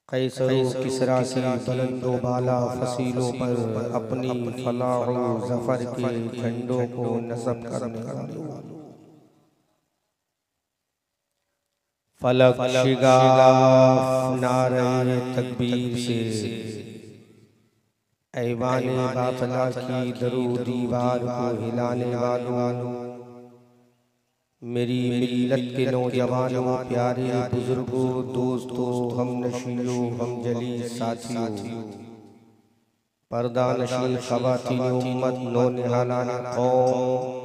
Casserole Keesara की बुलंदो बाला फसीलों पर अपनी फलाह ज़फ़र के झंडों को नस्ब करने वालों, फलक शिगाफ नारे तकबीर से ऐवाने बातला की दरो दीवार को हिलाने वालों, मेरी मिल्लत के नौजवानों, प्यारे बुजुर्गों, दोस्तों, हम नशीयों, हम जली साथियों, पर्दा नशीन ख़वातीन उम्मत, नौनिहालान कौम,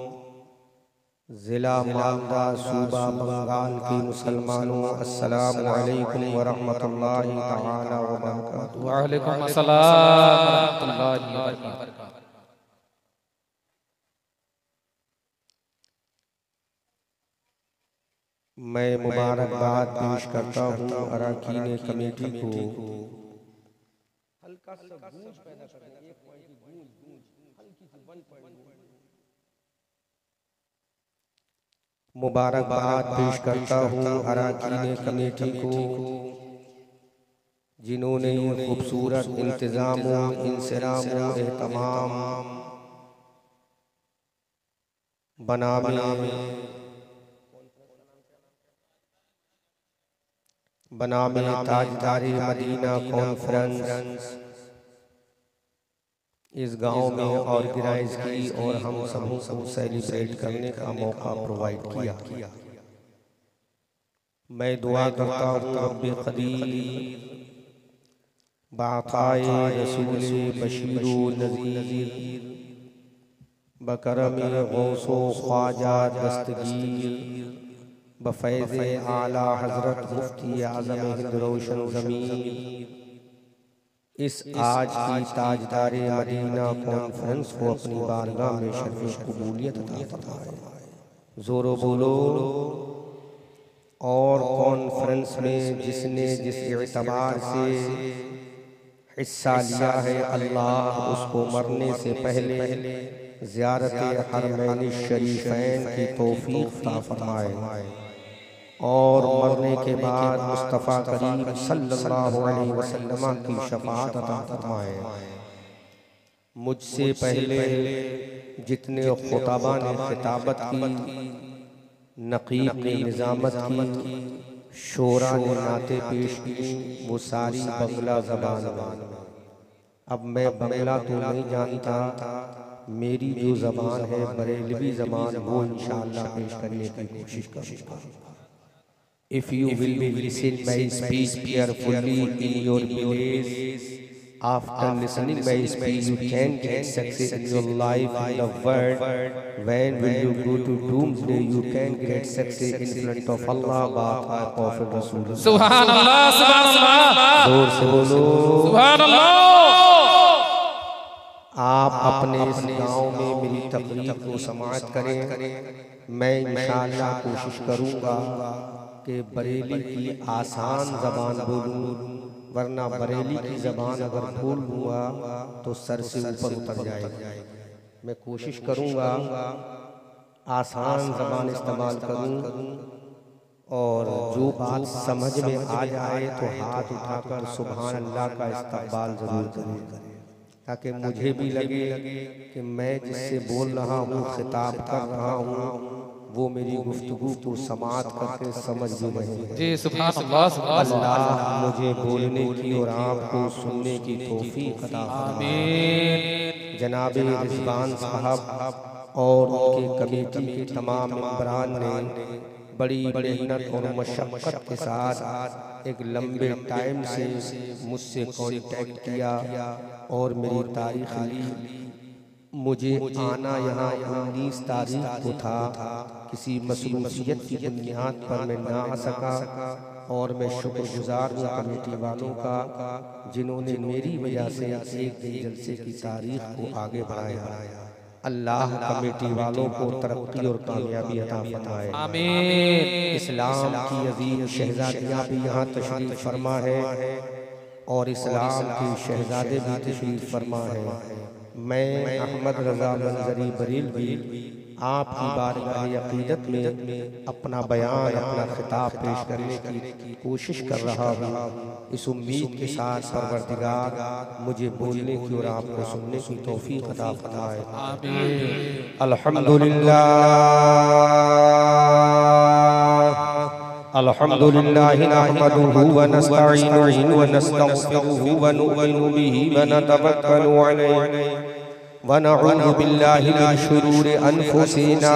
ज़िला मालदा सूबा बंगाल के मुसलमानों, अस्सलामु अलैकुम व रहमतुल्लाहि तआला व बरकातुहू। व अलैकुम अस्सलाम व रहमतुल्लाहि व बरकातुहू। मैं मुबारकबाद पेश करता हूँ अरकान कमेटी को। हल्का सा गूंज पैदा करने, एक पॉइंट की गूंज हल्की सी 1 मुबारकबाद पेश करता हूँ अरकान कमेटी को, जिन्होंने खूबसूरत इंतज़ामों, इंसरामों, एहतमाम बनामे ताजदारी मदीना कॉन्फ्रेंस इस गांव में ऑर्गेनाइज की और हम सबों को सेलिब्रेट करने का मौका प्रोवाइड किया। मैं दुआ करता हूँ रब्बे क़दीर बाक़ाए रसूले बशीरो नज़ीर बकरमे गौसो ख्वाजा दस्तगीर बफ़ैज़े आला हज़रत मुफ्ती आज़म हिंद रोशन ज़मीर इस आज की ताजदारे मदीना कॉन्फ्रेंस को अपनी बारगाह में शर्फ़ कबूलियत अता फरमाए। ज़ोरो बोलो। और कॉन्फ्रेंस में जिसने जिस एतबार से हिस्सा लिया है, अल्लाह उसको मरने से पहले ज़ियारत हरमैन शरीफ़ैन की तौफ़ीक़ अता फरमाए और मरने के बाद मुस्तफ़ा करीम सल्लल्लाहु अलैहि वसल्लम की शफ़ाअत अता फरमाए। मुझसे पहले जितने खुताबा ने खिताबत की, नक़ीब ने निज़ामत की, शोरा ने नाते पेश की, वो सारी बंगला ज़बान में। अब मैं बंगला तो नहीं जानता, मेरी जो ज़बान है बरेलवी ज़बान, वो इंशाअल्लाह पेश करने की कोशिश करूँगा। If you will be listen my speech carefully in your place, after listening my speech you can get success in your life in the world. When will you go to doomsday, you can get success in front of Allah, by Prophet Rasul। सुभान अल्लाह, जोर से बोलो सुभान अल्लाह। आप अपने इस गाँव में मेरी तकरीर को समाअत करें। मैं इंशाअल्लाह कोशिश करूँगा कि बरेली की आसान ज़बान बोलूँ, वरना बरेली की ज़बान अगर भूल लूँगा तो सर से ऊपर उतर जाएगा। मैं कोशिश करूँगा आसान ज़बान इस्तेमाल करूँ और जो बात समझ में आ जाए तो हाथ उठाकर सुभान अल्लाह का इस्तक़बाल ज़रूर करें, ताकि मुझे भी लगे कि मैं जिससे बोल रहा हूँ, खिताब कर रहा हूँ, वो मेरी गुफ्तगू को समाअत करके समझ भी रहे हैं। जी सुभान अल्लाह, सुभान अल्लाह मुझे बोलने की और आपको सुनने की तौफीक अता फरमाए। जनाबे रिज़वान साहब और उनके कमेटी के तमाम मेंबरान ने बड़ी मेहनत और मशक्क़त के साथ एक लंबे टाइम से मुझसे कांटेक्ट किया और मेरी तारीख़ ली। मुझे आना यहाँ 19 तारीख को था, किसी मसरूफियत की बुनियाद पर मैं ना आ सका और मैं शुक्रगुजार हूँ कमेटी वालों का, जिन्होंने मेरी वजह से एक दिन जलसे की तारीख को आगे बढ़ाया। अल्लाह कमेटी वालों को तरक्की और कामयाबी अता फरमाए। आमीन। इस्लाम की अजीम शहजादियाँ भी यहाँ तशरीफ़ फरमा है और इस्लाम के शहजादे भी तशरीफ़ फरमा है। मैं अहमद रज़ा मंजरी बरेलवी आपकी बारगाह अक़ीदत में अपना बयान, अपना खिताब पेश करने की कोशिश कर रहा हूँ। इस उम्मीद के साथ परवरदिगार मुझे बोलने की और आपको सुनने की तौफीक अता फरमाए। आमीन। अल्हम्दुलिल्लाह अल्हम्दुलिल्लाहि नहमदुहु व नस्तईनुहु व नस्तगफिरुहु व नु'मिनु बिही व नतवक्कलु अलैहि व नऊज़ु बिल्लाहि मिन शुरूरि अनफुसिना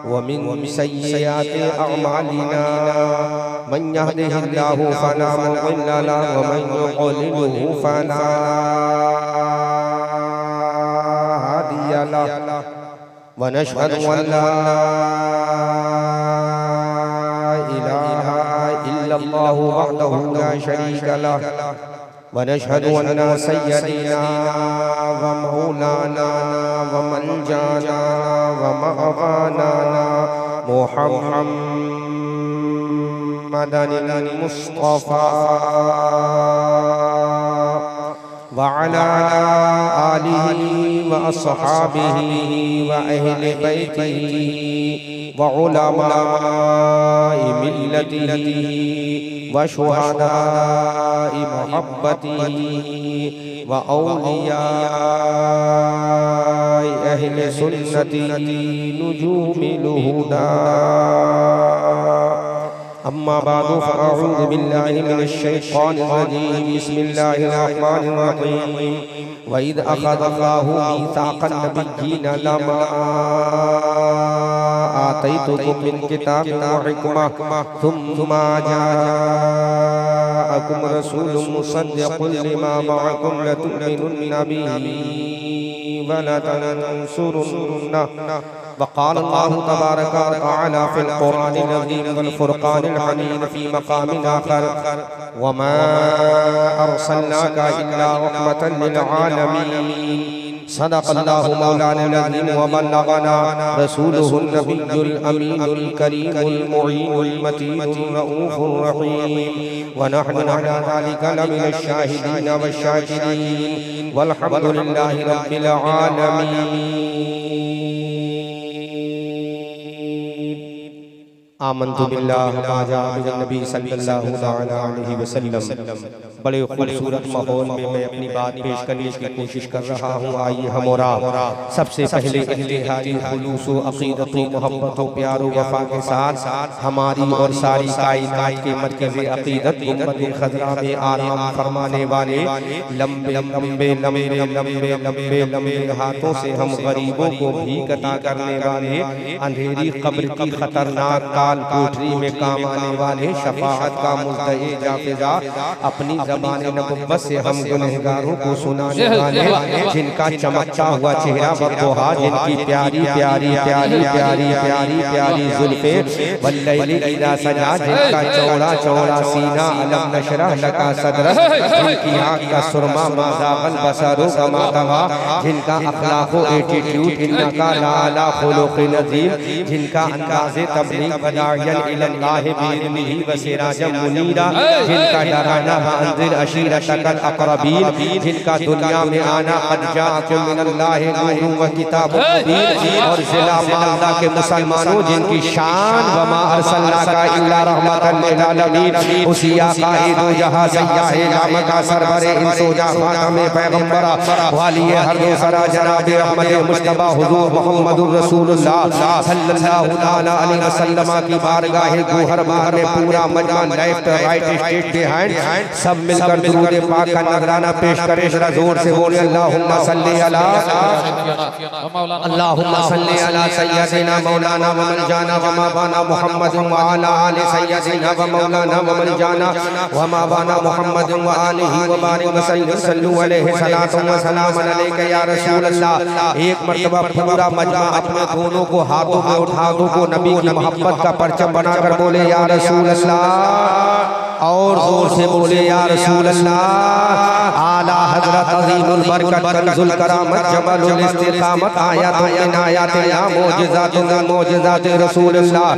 व मिन सय्यिआति अअमालिना मन यहदिहिल्लाहु फला मुज़िल्ल लहु व मन युज़लिलहु फला हादिय लहु व नशहदु अन ला इलाहा इल्लल्लाहु वहदहु ला शरीका लहु व नशहदु अन्ना सय्यदना व मौलाना व मलजाना व मअवाना मुहम्मदनिल मुस्तफा व अला आलिहि व अस्हाबिहि व अहले बैतिहि व उलमाए मिल्लतिहि व शुहदाए मुहब्बतिहि व औलियाए अहले सुन्नति नुजूमिल हुदा। अम्मा बादु फ़अऊज़ु बिल्लाहि मिनश शैतानिर रजीम। बिस्मिल्लाहिर रहमानिर रहीम। व इज़ अख़ज़ल्लाहु मीसाक़न नबिय्यीना लमा आतैतुकुम मिन किताबिन व हिकमह सुम्मा जाअकुम रसूलुम मुसद्दिक़ुन लिमा मअकुम लतु'मिनुन्न बिही व लतंसुरुन्नह। वक़ाल अल्लाहु तबारक व तआला फ़िल क़ुरआनिल अज़ीम वल फ़ुरक़ानिल हमीद फ़ी मक़ामिन आख़र व मा अरसलनाका इल्ला रहमतन लिल आलमीन। सदक़ल्लाहु मौलानाल अज़ीम व बल्लगना रसूलुहुन नबियुल अमीनुल करीमुल मुईनुल मतीनुर रऊफ़ुर रहीम व नहनु अला ज़ालिका लमिनश शाहिदीन वश्शाकिरीन वल्हम्दुलिल्लाहि रब्बिल आलमीन। आमन्तु बिल्लाहि व मा जाअ बिन नबी सल्लल्लाहु अलैहि वसल्लम। बड़े खूबसूरत माहौल में मैं अपनी बात पेश करने की कोशिश कर रहा हूँ। आइए हम और आप सबसे पहले इंतहाई खुलूस व अक़ीदत व मोहब्बत व प्यार व वफ़ा के साथ हमारी और सारी कायनात के मरकज़ अक़ीदत गुंबद ख़ज़रा में आराम फरमाने वाले लंबे लंबे लंबे लंबे लंबे लंबे हाथों से हम गरीबों को भीख अता करने वाले, अंधेरी कब्र की खतरनाक काल कोठरी में काम आने वाले, शफाअत का मुद्दई जाफिज़ा अपनी ज़बान नबुव्वत से हम गुनहगारों को सुनाने वाले, जिनका चमकता हुआ चेहरा बदोहा, जिनकी प्यारी प्यारी प्यारी प्यारी प्यारी प्यारी जुल्फ़े वल्लैलि इज़ा सजा, जिनका चौड़ा चौड़ा सीना अलम नशरह लका सदरक, जिनकी आँख का सुरमा मा ज़ाग़ल बसरु वमा तग़ा, जिनका अख़लाक़ व एटीट्यूड इन्नका लअला ख़ुलुक़िन अज़ीम, जिनका अंदाज़े तबलीग़ बदायन इलल्लाहि बिइज़्निही व सिराजम मुनीरा, जिनका डराना अंज़िर अशीरतकल अक़रबीन, जिनका दुनिया में आना क़द जाअकुम मिनल्लाहि नूरुन व किताबुम मुबीन, और ज़िला मालदा के मुसलमानों जिनकी शान वमा अरसलनाका इल्ला रहमतन लिल आलमीन, उसी आका दो जहां सय्याहे लामका सरवरे इंसो जहां में पैगंबरा वाली हर दो सरा जनाब अहमद मुस्तफा हुजूर मुहम्मदुर रसूलुल्लाह सल्लल्लाहु अलैहि वसल्लम की बारगाह गोहर बाहर में पूरा मजमा लेफ्ट राइट स्ट्रेट बिहाइंड सब मिलकर दुरूद पाक का नजराना पेश करें। जरा जोर से बोले अल्लाहुम्मा सल्ली अला अल्लाहुम्मा सल्ली अला सय्यदिना मौलाना व मौलाना व मौलाना मुहम्मद व अला आलि सय्यदिना व मौलाना व मौलाना व मौलाना मुहम्मद व आलिहि व बारिक व सल्लु अलैहि सलातु व सलाम अलैका या रसूल अल्लाह। एक मर्तबा पूरा मजमा अपने दोनों को हाथों में उठा दो को नबी की मोहब्बत का परचम बनाकर बोले या रसूल अल्लाह, और जोर से बोले या रसूल अल्लाह। आला हजरत अज़ीमुल बरकत कंजुल करामत जबलुल इस्तिकामत आयातुन मिन आयातिल्लाह मौजिज़ातुन मिन मौजिज़ाति रसूलिल्लाह।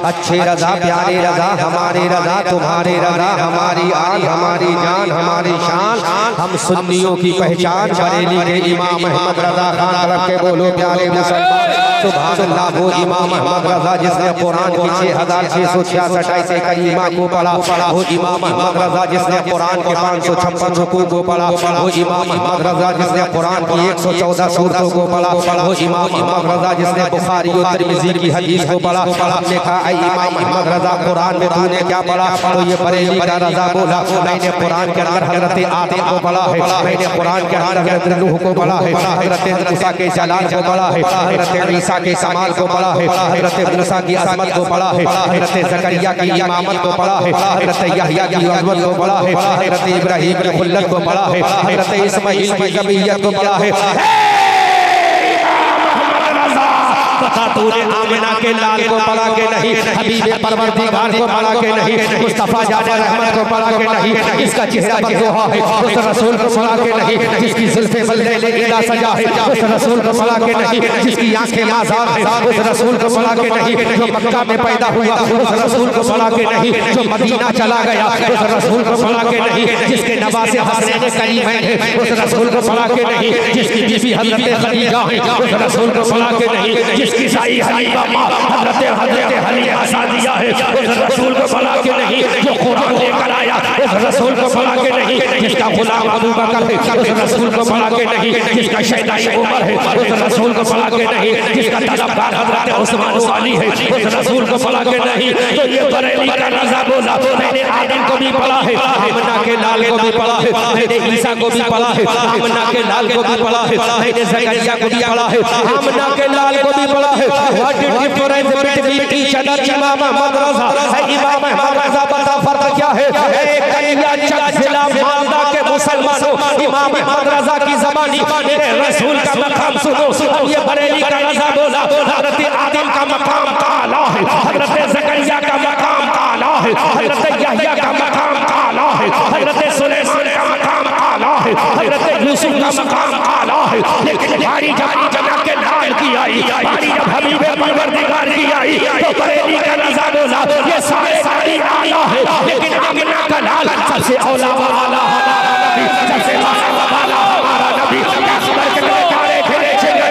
अच्छे रज़ा प्यारे रज़ा हमारे रज़ा तुम्हारे रज़ा हमारी आन हमारी जान हमारी शान। हम सुन्नियों की पहचान बरेली के इमाम अहमद रज़ा खान तरफ के बोलो प्यारे मुसलमान सुभान अल्लाह। वो इमाम अहमद रज़ा जिसने कुरान की 6666 आयत करीमा को पढ़ा, वो इमाम अहमद रज़ा जिसने कुरान के 556 रुकू को पढ़ा, वो इमाम अहमद रज़ा जिसने कुरान की 114 सूरतों को पढ़ा, वो इमाम अहमद रज़ा जिसने बुखारी और तिरमिज़ी की हदीस को पढ़ा। हमने कहा इमाम अहमद रज़ा कुरान में तूने क्या पढ़ा? तो ये बरेली का रज़ा बोला मैंने कुरान के अंदर हज़रत आदम को पढ़ा है, मैंने कुरान के अंदर हज़रत नूह को पढ़ा है, हज़रत मूसा के जलाल को पढ़ा है, हज़रत ईसा के कमाल को पढ़ा है, हज़रत मूसा की अज़मत को पढ़ा है, हज़रत ज़करिया की इमामत को पढ़ा है, हज़रत यहया की अज़मत को पढ़ा है, हज़रत इब्राहीम की खुल्लत को पढ़ा है, हज़रत इस्माईल की कबीयत को पढ़ा है। पता तूने आमिना के लाल को पढ़ा के नहीं, हबीबे परवरदिगार को पढ़ा के नहीं, मुस्तफा जाने रहमत को पढ़ा के नहीं, इसका चेहरा बदोहा है उस रसूल को पढ़ा के नहीं, जिसकी जुल्फे बल्ले गिला सजा है उस रसूल को पढ़ा के नहीं, जिसकी आंखें आज़ाद है उस रसूल को पढ़ा के नहीं, जो मक्का में पैदा हुआ उस रसूल को पढ़ा के नहीं, जो मदीना चला गया उस रसूल को पढ़ा के नहीं, जिसके नवासे हसनैन करीमैन है उस रसूल को पढ़ा के नहीं, जिसकी बीवी हज़रत खदीजा है उस रसूल को पढ़ा के नहीं, जिसकी साई हलीमा माँ हज़रत हलीमा सादिया है उस रसूल को पढ़ा के नहीं, जो कुरान लेकर आया उस रसूल को पढ़ा के नहीं, जिसका गुलाम अबू बकर है उस रसूल को पढ़ा के नहीं, जिसका शहदाई उमर है उस रसूल को पढ़ा के नहीं, जिसका तलबगार हज़रत उस्मान वाली है उस रसूल को पढ़ा के नहीं। तो ये बरेली का रज़ा बोला मैंने आदम को भी पढ़ा है, आमिना के लाल को भी पढ़ा है, मैंने ईसा को भी पढ़ा है, आमिना के लाल को भी पढ़ा है, मैंने ज़करिया को भी पढ़ा है, आमिना के लाल को भी पढ़ा है। What the difference between each other? इमाम अहमद रज़ा इमाम अहमद रज़ा बता फर्क क्या है? कलिया चक जिला मालदा के मुसलमानों इमाम अहमद रज़ा की ज़बानी मेरे रसूल का मकाम सुनो। ये बरेली का रज़ा बोला हज़रत आदम का मकाम आला है, हज़रत ज़करिया का मकाम आला है, हज़रत यहया का मकाम आला है, हज़रत सुलेमान का मकाम आला है, हज़रत यूसुफ का मकाम आला है। लेकिन भारी जमा के लाल की आई भारी जब हबीबे परवरदिगार की आई तो बरेली का रज़ा बोला ये सारे आला है, लेकिन आमिना का लाल सबसे औला वाला हमारा नबी, सबसे वाला हमारा नबी। अकबर के तारे खेले चले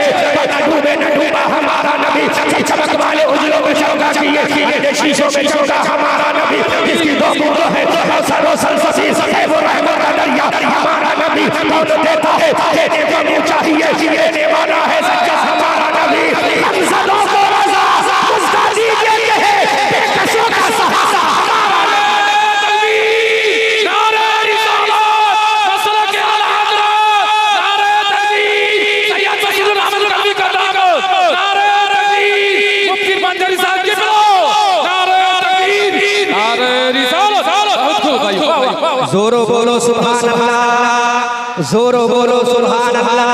न डूबे न डूबा हमारा नबी, चमक वाले उजलों में चौका किए शीशों में चौका हमारा नबी, जिसकी दो बूंदों है सरो सलससी है वो रहमत का दरिया हमारा नबी। कौन देता है देने को मुँह चाहिए, देने वाला है सच्चा हमारा नबी। हमसलों को रज़ा मुस्तादी देते हैं बेकसों का सहारा हमारा नबी। नारे रिसालत मसला के आला हज़रत नारे तकबीर सैयद बशीरुर रहमान कभी का दागो नारे तकबीर मुफ्ती मंजरी साहब के बोलो नारे तकबीर नारे रिसालत जोरो बोलो सुभान अल्लाह, जोरो बोलो सुभान अल्लाह,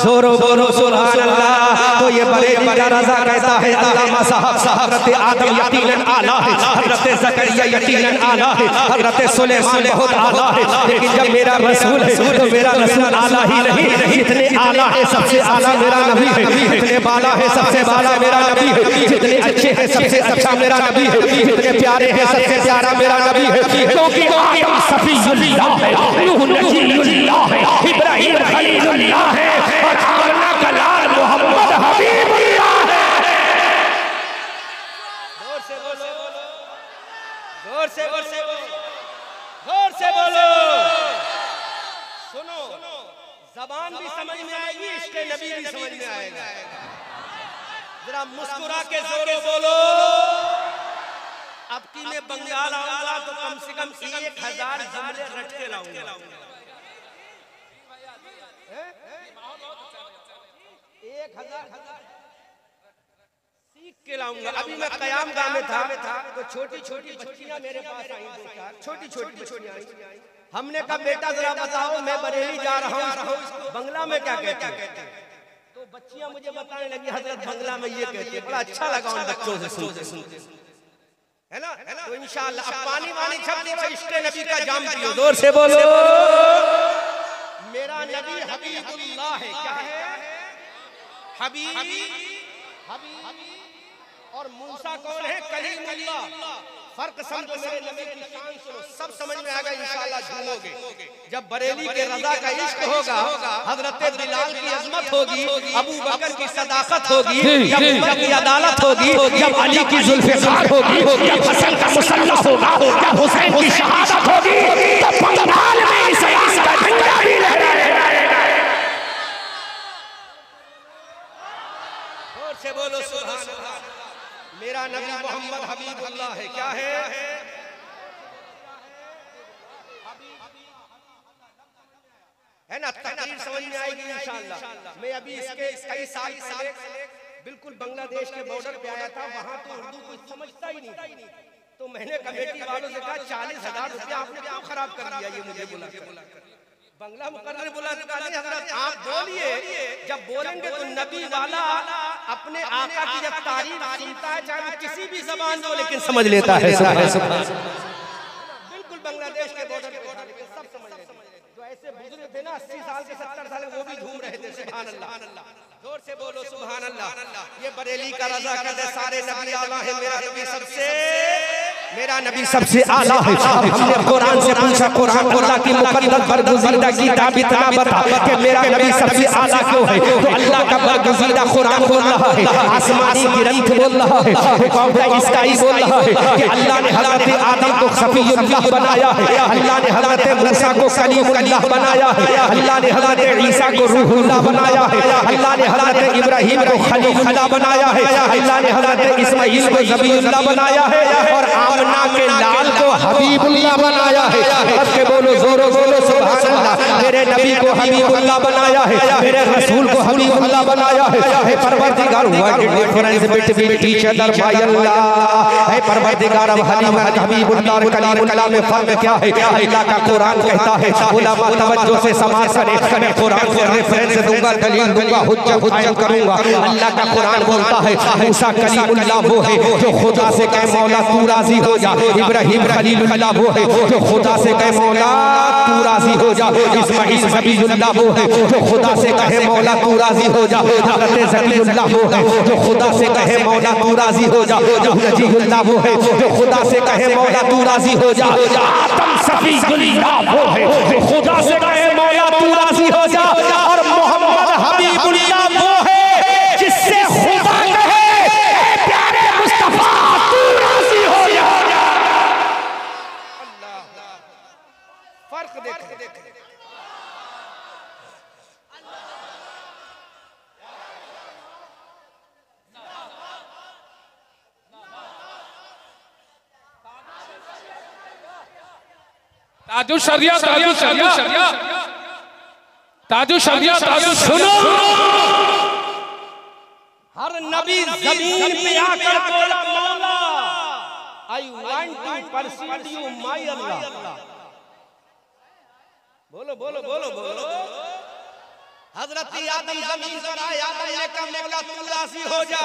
जोरो बोलो सुभान अल्लाह। तो ये बरेली का रज़ा कहता है अल्लामा साहब हज़रत आदम यकीनन आला है, हज़रत ज़करिया यकीनन आला है, हज़रत सुलेमान बहुत आला है, लेकिन जब मेरा रसूल है तो मेरा रसूल आला ही नहीं, जितने आला है सबसे आला मेरा नबी है, जितने बाला है सबसे बाला मेरा नबी है, जितने अच्छे हैं सबसे अच्छा मेरा नबी है, जितने प्यारे हैं सबसे प्यारा मेरा नबी है। क्योंकि आदम सफीउल्लाह है, नूह नजीयुल्लाह है, इब्राहीम खलीलुल्लाह है और आमिना का लाल मोहम्मद हबीबुल्लाह है। जोर से बोलो, जोर से बोलो, जोर से बोलो। सुनो ज़बान भी समझ में आएगी, इश्क़े नबी भी समझ में आएगा। जरा मुस्कुरा के जोरो बोलो। अब की मैं बंगाल आऊंगा तो कम से कम 1000 जुमले रट के लाऊंगा। 1000 सीख के लाऊंगा। अभी मैं कयाम गाह में था तो छोटी छोटी बच्चियां मेरे पास आई, दो चार छोटी छोटी बच्चियां आई। हमने कहा बेटा जरा बताओ मैं बरेली जा रहा हूँ, बंगला में क्या कहते हैं? तो बच्चियां मुझे बताने लगी हजरत बंगला में ये कहते हैं। बड़ा अच्छा लगा उन बच्चों से सुनते है ना। तो इंशाअल्लाह अब पानी वानी छप नहीं, इश्क़े नबी का जाम पियो। जोर से बोलो मेरा नबी हबीबुल्लाह है। क्या है? हबीब। और मूसा कौन है? कलीमुल्लाह। फर्क समझो, मेरे नबी की शान सुनो, सब समझ में आएगा इंशाअल्लाह, झूमोगे। जब बरेली के रजा का इश्क होगा, हजरत बिलाल की अजमत होगी, अबू बकर की सदाकत होगी, जब उमर की अदालत होगी, जब अली की जुल्फ़िकार होगी, जब हसन का मुसल्ला होगा, जब हुसैन की शहादत होगी, तब बंगाल में इस्लाम का झंडा भी लहराएगा। जोर से बोलो सुभान अल्लाह। मेरा नबी मोहम्मद हबीबुल्लाह है। क्या है? है ना? तकरीर समझ में आएगी इंशाअल्लाह। मैं अभी इसके कई साल पहले बिल्कुल बांग्लादेश के बॉर्डर पे आया था, वहां तो उर्दू कोई समझता ही नहीं। तो मैंने कमेटी वालों से कहा 40,000 रुपया आपने क्यों खराब कर दिया? ये मुझे बुला बंगला मुकर्रर बोला, हजरत आप बोलिए, जब बोलेंगे तो नबी वाला अपने आका की जब तारीफ सुनता है, चाहे वो किसी भी जबान हो, लेकिन समझ लेता है। बिल्कुल बांग्लादेश के बॉर्डर पे लेकिन सब समझ लेते। जो ऐसे बुजुर्ग थे ना 80 साल के 70 साल के, वो भी झूम रहे थे। सुभान अल्लाह। जोर से बोलो सुभान अल्लाह। ये बरेली का रजा कहते सारे नबी आला है, मेरा नबी सबसे आला है। अब हमने कुरान से पूछा, कुरान अल्लाह की मुकद्दस बरगुज़ीदा किताब इतना बता कि मेरा नबी सबसे आला क्यों है? तो अल्लाह का बरगुज़ीदा कुरान बोल रहा है, आसमानी ग्रंथ बोल रहा है, इसकाई बोल रहा है कि अल्लाह ने हज़रत आदम को सफ़ीयुल्लाह बनाया है, अल्लाह ने हज़रत मूसा को कलीमुल्लाह बनाया है, अल्लाह ने हज़रत ईसा को रूहुल्लाह बनाया है, अल्लाह ने हज़रत इब्राहीम को खलीलुल्लाह बनाया है, अल्लाह ने हज़रत इस्माईल को ज़बीहुल्लाह बनाया है, और आमना के लाल को हबीबुल्लाह बनाया है। अब के बोलो जोरो बोलो सुभान अल्लाह। मेरे नबी को हबीबुल्लाह बनाया है, मेरे रसूल को हबीबुल्लाह बनाया है। हे परवरदिगार, what difference between each other by Allah? हे परवरदिगार, अब हबीबुल्लाह और कलीमुल्लाह में फर्क क्या है? अल्लाह का कुरान कहता है, उलमा तवज्जो से समाज करें, मैं कुरान को रेफरेंस दूंगा, दलील दूंगा, हुज्जत कायम करूंगा। अल्लाह का कुरान बोलता है मूसा कलीमुल्लाह वो है जो खुदा से कहे मौला तू राजी हो जा, इब्राहिम खलीलुल्लाह वो है जो खुदा से कहे मौला तू राजी हो जा, इस्माईल ज़बीहुल्लाह वो है जो खुदा से कहे मौला तू राजी हो जा, हज़रत ज़बीहुल्लाह वो है जो खुदा से कहे मौला तू राजी हो जा, नजीहुल्लाह वो है जो खुदा से कहे मौला तू राजी हो जा, आदम सफ़ीयुल्लाह वो है जो खुदा से कहे मौला तू राजी हो जा, और मोहम्मद हबीबुल्लाह वो है जिससे खुदा कहे ए प्यारे मुस्तफा तू राजी हो जा। फर्क देखो। ताजु शरिया सुनो। हर नबी ज़मीन पे आकर बोला मौला I want to perceive you my Allah. बोलो बोलो बोलो बोलो। हजरत आदम जमीन पर आए, आदम ने कहा मौला तू राजी हो जा।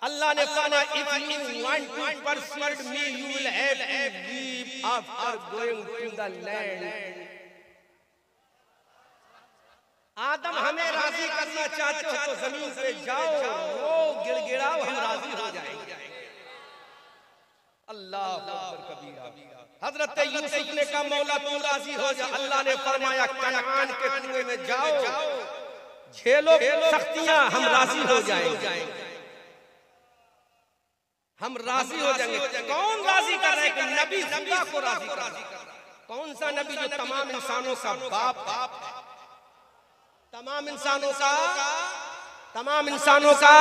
अल्लाह ने फरमाया if you want to perceive me you will have to leave after going to the land. Adam हमें राजी करना चाहते हो तो जमीन पे जाओ, रो गिड़गिड़ाओ, हम राजी हो जाएंगे। अल्लाह अकबर कबीरा। हजरत यूसुफ ने कहा मौला तू राजी हो जा। अल्लाह ने फरमाया कनान के कुएं में जाओ, झेलो सख्तियां, हम राजी हो जाएंगे, हम राजी हो जाएंगे। कौन राजी कर रहे हैं? नबी खुदा को राजी कर रहा है। कौन सा नबी? जो तमाम इंसानों का बाप है, तमाम इंसानों का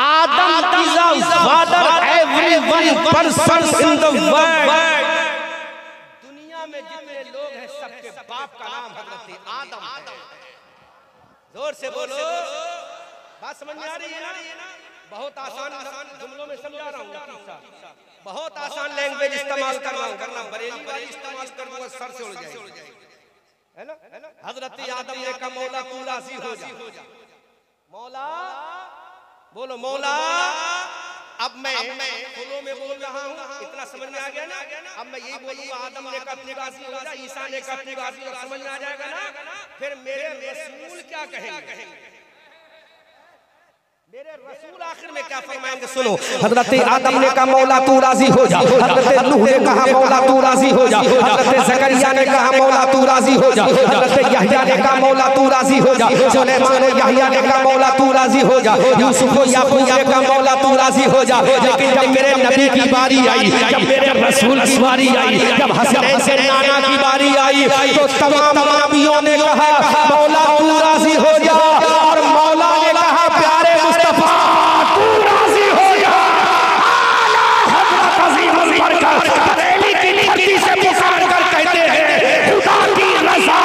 Adam is the father everyone person in the world. दुनिया में जितने लोग हैं सबके बाप का नाम हजरत आदम है। जोर से बोलो। बात समझ में आ रही है ना? बहुत आसान जुमलों में समझा रहा हूँ, बहुत आसान लैंग्वेज इस्तेमाल कर रहा हूँ, बरेली वाली इस्तेमाल करूंगा सर से उड़ जाएगी, है ना? हजरत आदम ने कहा मौला तू राजी हो जा। मौला बोलो मौला अब मैं फुलों में बोल रहा हूँ, इतना समझ में आ गया ना। अब मैं यही बोलूँगा, आदम ने कहा तू राजी हो जा, ईसा ने कहा तू राजी हो जा, समझ में आ जाएगा ना। फिर मेरे रसूल क्या कहेंगे, मेरे रसूल आखिर में क्या फरमाएंगे, सुनो। हजरत आदम ने कहा मौला तू राजी हो जा, हजरत नूह ने कहा मौला तू राजी हो जा, हजरत ज़करिया ने कहा मौला तू राजी हो जा, हजरत यहया ने कहा मौला तू राजी हो जा, सुलेमान यहया ने कहा मौला तू राजी हो जा, यूसुफ याकूब ने कहा मौला तू राजी हो जा। लेकिन जब मेरे नबी की बारी आई, जब मेरे रसूल की बारी आई, जब हसनैन से नाना की बारी आई, तो तमाम नबियों ने कहा मौला तू राजी हो जा, और मौला ने कहा प्यारे मुस्तफा तू राजी हो जा। आला हज़रत अज़ीमुल बरकत बरेली की धरती से पुकार कर कहते हैं खुदा की रज़ा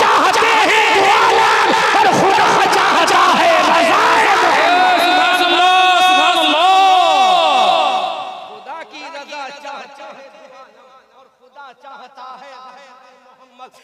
चाहते हैं दो आलम, और खुदा चाहता है रज़ा। सुभान अल्लाह, खुदा की रज़ा चाहता है और खुदा चाहता है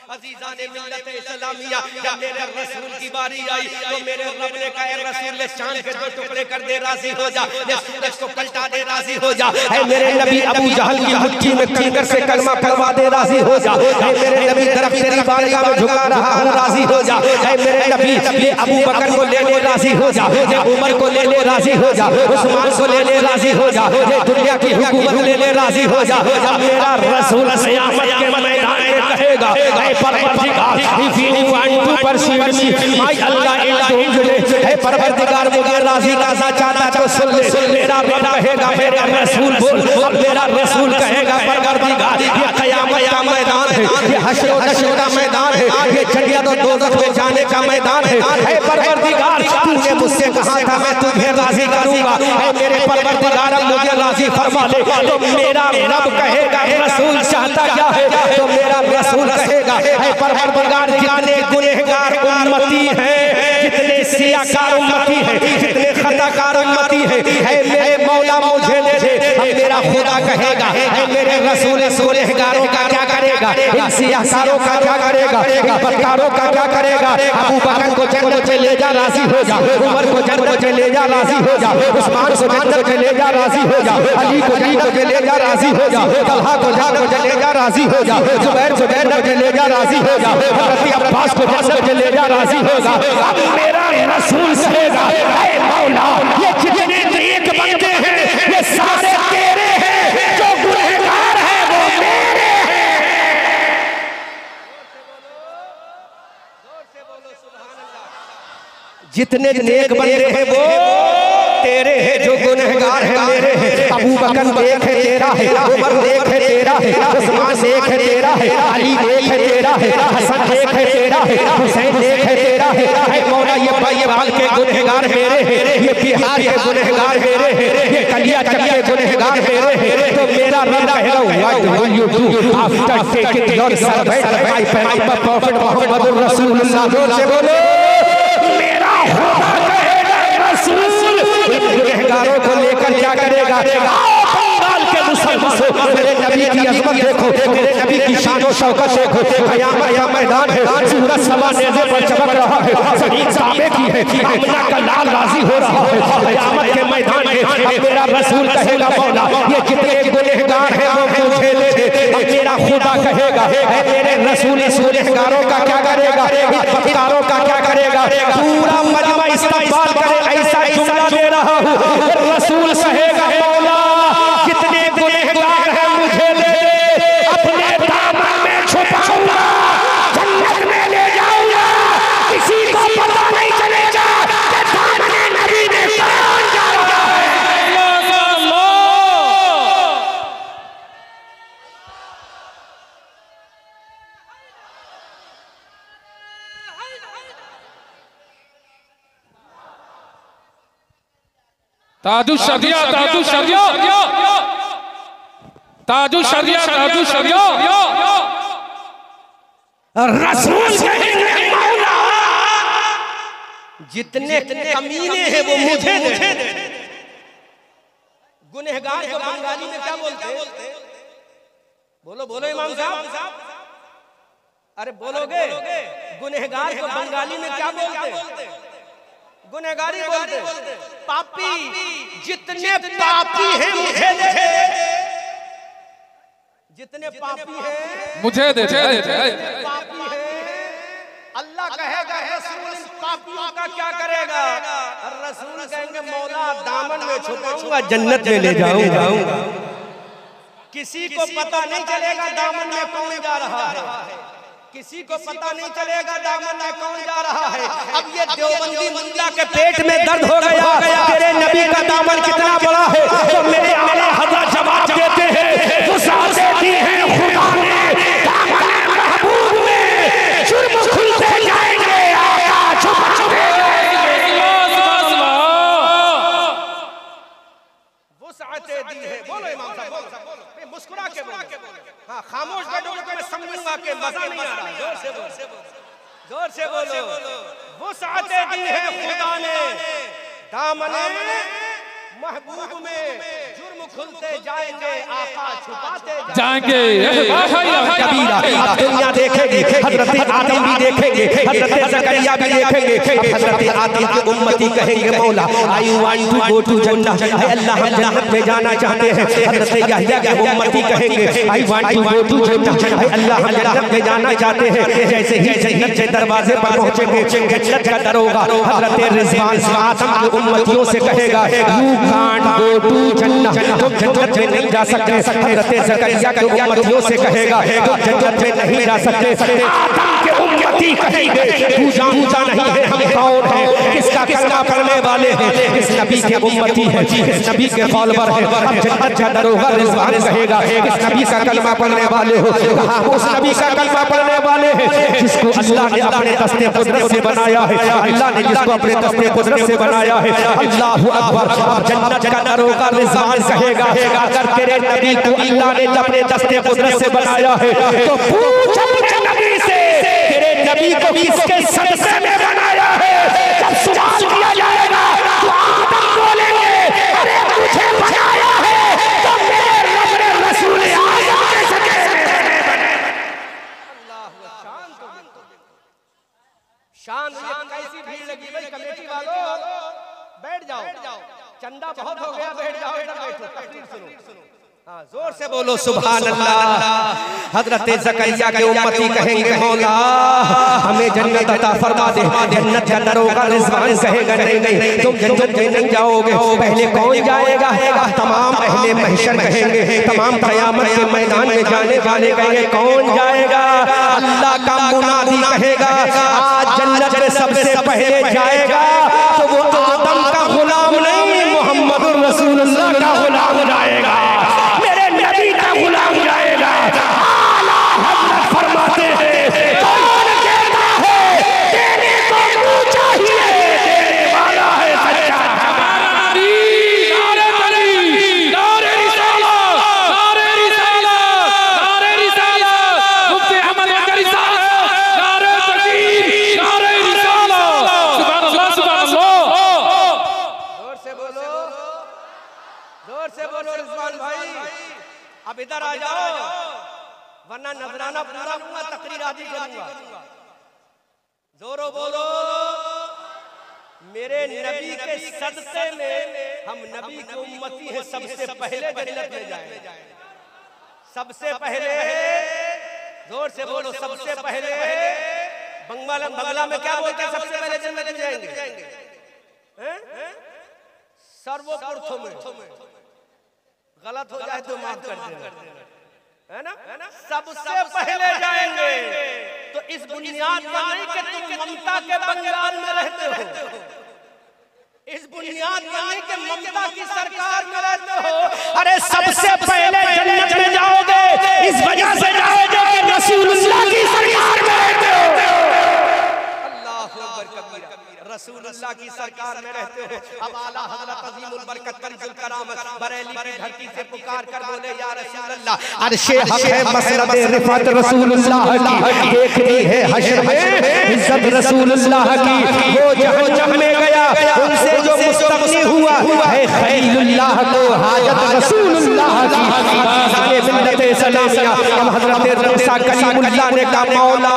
अजीज़ान मिल्लत इस्लामिया। जब मेरे रसूल की बारी आई तो मेरे रब ने कहा रसूल चांद के दो टुकड़े कर दे, राजी हो जा, सूरज को पलटा दे, राजी हो जा। ऐ मेरे नबी अबू जहल की मुट्ठी में कंकर से कलमा करवा दे, राजी हो जा। ऐ मेरे नबी तरफ तेरी बारगाह में झुका रहा हूँ, राजी हो जा। ऐ मेरे नबी ये अबू बकर को ले ले, राजी हो जा, ये उमर को ले ले, राजी हो जा, उस्मान को ले ले, राजी हो जा, ये दुनिया की हुकूमत ले ले, राजी हो जा। मेरा रसूल क़यामत के मैदान में कहेगा ऐ परवरदिगार if you want to perceive me my Allah is doomed. हे परवरदिगार मुझे राजी राजा चाहता तो सुन ले। मेरा बेटा कहेगा मेरे रसूल बोल, अब मेरा रसूल कहेगा परवरदिगार ये क़यामत का मैदान है, ये हश्र व नश्र का मैदान है, ये जन्नत और दोज़ख में जाने का मैदान है। हे परवरदिगार तूने मुझसे कहा था मैं तुझे राजी करूंगा, हे मेरे परवरदिगार अब मुझे राजी फरमा ले। तो मेरा रब कहेगा रसूल चाहता क्या है, तो मेरा रसूल कहेगा है परवरदिगार जितने गुनहगार उम्मती हैं, जितने सियाकार उम्मती हैं, जितने खताकार उम्मती हैं, है मेरे मौला मुझे ले दे। अब मेरा खुदा कहेगा है मेरे रसूल गुनहगारों का क्या करेगा, इन सियाकारों का क्या करेगा, इन बदकारों का क्या करेगा। अबू बकर को जन्नत में ले जा, राजी हो जा, उमर को जन्नत में ले जा, राजी हो जा, उस्मान को जन्नत में ले जा, राजी हो जा, अली को जन्नत में ले जा, राजी हो जा, तलहा को जन्नत में ले जा, राजी हो जा, जुबैर को जन्नत में ले जा, राजी हो जा, हज़रत अब्बास को जन्नत में ले जा, राजी हो जा। अब मेरा रसूल कहेगा ऐ मौला ये जितने नेक बंदे हैं ये सारे तेरे हैं, जो गुनहगार है वो मेरे हैं। जितने नेक बंदे हैं वो तेरे हैं, जो गुनहगार है मेरे हैं। अबू बकर नेक है तेरा है, उमर नेक है तेरा है, उस्मान नेक है तेरा है, अली नेक है तेरा है, हसन नेक है तेरा है, हुसैन नेक है तेरा है। ऐ मौला ये बाल के गुनहगार मेरे हैं, ये बिहार के गुनहगार मेरे हैं, ये कलिया के गुनहगार मेरे हैं। तो मेरा रब कहेगा what will you do after taking your servant my prophet Muhammad रसूलुल्लाह। जोर से बोलो मेरा खुदा कहेगा रसूल गुनहगारों को लेकर क्या करेगा। बंगाल के मुसलमानों मेरे नबी की अज़मत देखो, मेरे नबी की शान और शौकत देखो। क़यामत का मैदान है, सूरज सवा नेज़े पर चमक रहा है, ज़मीन काबे की है, आमना का लाल राज़ी हो रहा है। क़यामत के मैदान में मेरा रसूल कहेगा मौला ये जितने गुनहगार हैं वो मुझे ले दे। अब मेरा खुदा कहेगा है मेरे रसूल इस गुनहगारों का क्या करेगा, इस बदकारों का क्या करेगा। पूरा मजमा इस्तक़बाल करे ऐसा जुमला दे रहा हूँ। रसूल कहेगा मौला कितने गुनहगार हैं मुझे ले दे, अपने दामन में छुपाऊंगा, जन्नत में ले जाऊंगा, किसी को पता नहीं चलेगा कि दामन नबी में कौन जा रहा है। ताजु शरिया ताजु शरिया ताजु शरिया ताजु शरिया रसूल कहेंगे मौला जितने कमीने हैं वो मुझे दे। गुनहगार को बंगाली में क्या बोलते हैं, बोलो बोलो इमाम साहब, अरे बोलोगे। गुनहगार को बंगाली में क्या बोलते हैं, गुनहगारी बोलते। पापी जितने पापी हैं मुझे दे, जितने पापी हैं मुझे दे, पापी हैं अल्लाह कहेगा रसूल इन पापियों का क्या करेगा? रसूल कहेंगे मौला दामन में छुपाऊंगा, जन्नत में ले जाऊंगा। किसी को पता नहीं चलेगा दामन में कौन जा रहा है, किसी को पता नहीं चलेगा दामन में कौन जा रहा है। अब ये देवबंदी मुल्ला के पेट में दर्द हो गया, तेरे नबी का दामन कितना बड़ा है, तो मेरे आला हज़रत जवाब देते हैं वुसाअत दी है खुदा ने दामन महबूब में, जुर्म खुलते जाएंगे आका छुपाते जाएंगे। वुसाअत दी है, बोलो इमाम साहब बोलो, मुस्कुरा के बोलो, हाँ खामोश बैठोगे तो मैं समझूंगा कि मजा नहीं आ रहा। जोर से बोलो, जोर से बोलो। वुसाअत दी है खुदा ने दामन महबूब में, जुर्म खुलते जाएंगे आका छुपाते जाएंगे। कबीरा अब दुनिया देखेगी, हजरत आदम भी देखेंगे, हजरत ज़करिया भी देखेंगे। हजरत आदम की उम्मती कहेंगे मौला I want to go to जन्नत, अल्लाह हम जन्नत में जाना चाहते हैं। हजरत यहया की उम्मती कहेंगे I want to go to जन्नत, अल्लाह हम जन्नत में जाना चाहते हैं। जैसे ही जन्नत के दरवाजे पर पहुंचेंगे, जन्नत का दरोगा हजरत रिज़वान आदम की उम्मतियों से कहेगा यू कांट गो टू जन्नत, तुम जन्नत में नहीं जा सकते। हजरत ज़करिया की उम्मतियों से कहेगा तुम जन्नत में नहीं जा सकते। आदम के उम्मती कहेंगे तू जानता नहीं है हम कौन है, किसका कलमा पढ़ने वाले हैं, किस नबी के उम्मती है, किस नबी के फॉलोवर है। अब जन्नत का दरोगा रिज़वान कहेगा किस नबी का कलमा पढ़ने वाले हो, कहा उस नबी का कलमा पढ़ने वाले हैं जिसको अल्लाह ने अपने दस्ते कुदरत से बनाया है, अल्लाह ने जिसको अपने दस्ते कुदरत से बनाया है। अल्लाहु अकबर। अब जन्नत का दरोगा रिज़वान कहेगा अगर तेरे नबी को अल्लाह ने अपने दस्ते कुदरत से बनाया है तो पूछ अपने नबी से तेरे नबी को किसके सदक़े में बनाया है। जब सवाल किया जाएगा तो आदम बोलेंगे अरे तुझे बनाया है तो मेरे रब ने रसूल आज़म के सदक़े में बनाया। अल्लाह शान ये कैसी भीड़ लगी भाई कमेटी वालों, बैठ जाओ, चंदा बहुत हो गया, बैठ जाओ, इधर बैठो, तकरीर सुनो। हाँ जोर से बोलो सुभान अल्लाह। हजरत ज़करिया के उम्मती कहेंगे मौला हमें जन्नत अता फरमा दे। जन्नत का दरोगा रिज़वान कहेगा नहीं तुम जन्नत में नहीं जाओगे, पहले कौन जाएगा? तमाम अहले महशर कहेंगे, तमाम क़यामत के मैदान में जाने वाले कहेंगे कौन जाएगा? अल्लाह का मुनादी कहेगा आज जन्नत में सबसे पहले जाएगा तो वो आदम का गुलाम नहीं मोहम्मद रसूलुल्लाह का गुलाम जाएगा, मेरे नबी का गुलाम जाएगा। आला हज़रत फरमाते हैं कौन कहता है देने को मुँह चाहिए, देने वाला है सच्चा। अब इधर आ जाओ वरना नजराना पूरा लूंगा, तकरीर आदि करूंगा। जोरो बोलो मेरे नबी के सदक़े में हम नबी की उम्मती है, सबसे पहले जन्नत में जाएंगे, सबसे पहले। जोर से बोलो सबसे पहले। बंगला में क्या बोलते हैं? सबसे पहले जन्नत में जाएंगे, सर्वप्रथम। गलत हो जाए तो माफ कर देना, है ना? सबसे पहले जाएंगे तो इस बुनियाद पर नहीं कि तुम ममता के बंगाल में रहते हो, इस बुनियाद पर नहीं कि ममता की सरकार में रहते हो। अरे सबसे पहले जन्नत में जाओगे इस वजह से जाओगे कि रसूलुल्लाह की सरकार में रहते हो। अल्लाहु अकबर कबीरा, रसूलुल्लाह की सरकार में रहते हो। अब आला हज़रत अज़ीमुल बरकत कंजुल करामत बरेली की धरती से पुकार कर बोले या रसूलुल्लाह अर्शे हक है मसरत रिफत रसूलुल्लाह की, देखनी है हश्र में इज्जत रसूलुल्लाह की। वो जहन्नम में गया उनसे जो मुस्तग़नी हुआ है खलीलुल्लाह को हाजत रसूलुल्लाह की। सारे मिल्लत सलामिया अब हज़रत रसूल कलीमुल्लाह ने कहा मौला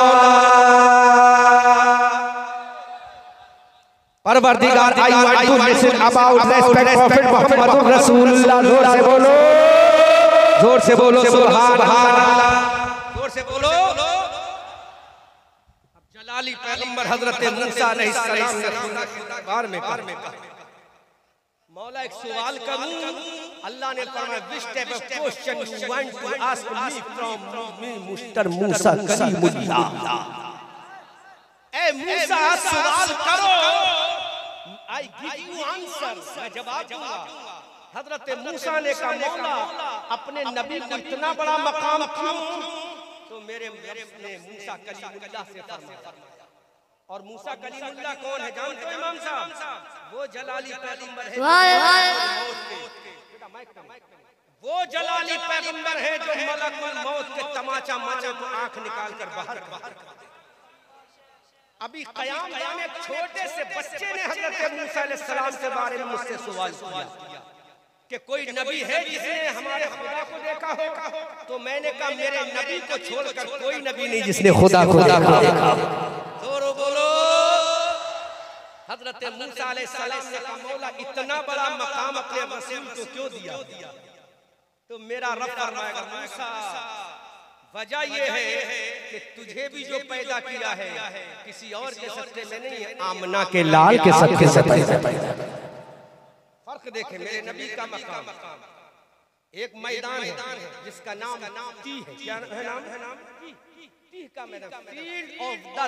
परवरदिगार I want to listen about respect prophet Muhammad रसूलुल्लाह। जोर से बोलो सुभान अल्लाह, जोर से बोलो। अब जलाली पैगंबर हजरत मूसा अलैहिस्सलाम ने खुदा में मौला एक सवाल करूं। अल्लाह ने फरमाया which type of question you want to ask me from me mister Musa कलीमुल्लाह। ए मूसा सवाल करो, आई गिव यू आंसर, मैं जवाब दूंगा। हजरत मूसा ने कहा मौला अपने नबी को इतना बड़ा मकाम क्यों? तो मेरे ने मूसा कलीमुल्लाह से फरमाया। और मूसा कलीमुल्लाह कौन है जानते हो इमाम साहब? वो जलाली पैगंबर है, वो जलाली पैगंबर है जो मलकुल मौत के तमाचा मारे तो आंख निकाल कर बाहर कर। अभी कयाम में एक छोटे से बच्चे ने हजरत मूसा अलैहिस्सलाम के बारे में मुझसे सवाल किया कि कोई नबी है जिसने हमारे खुदा को देखा हो? तो मैंने कहा मेरे नबी को छोड़कर कोई नबी नहीं जिसने खुदा को देखा। जोरो बोलो। हजरत मूसा अलैहिस्सलाम ने कहा मौला इतना बड़ा मकाम अपने रसूल को क्यों दिया? तो मेरा रब फरमाएगा मूसा वजह ये है कि तुझे भी जो पैदा किया है किसी और के सत्ते में नहीं है, आमना के लाल के सत्ते से पैदा। फर्क देखे मेरे नबी का मकाम। एक मैदान है जिसका नाम तीह है। क्या है नाम? तीह का मैदान, फील्ड ऑफ द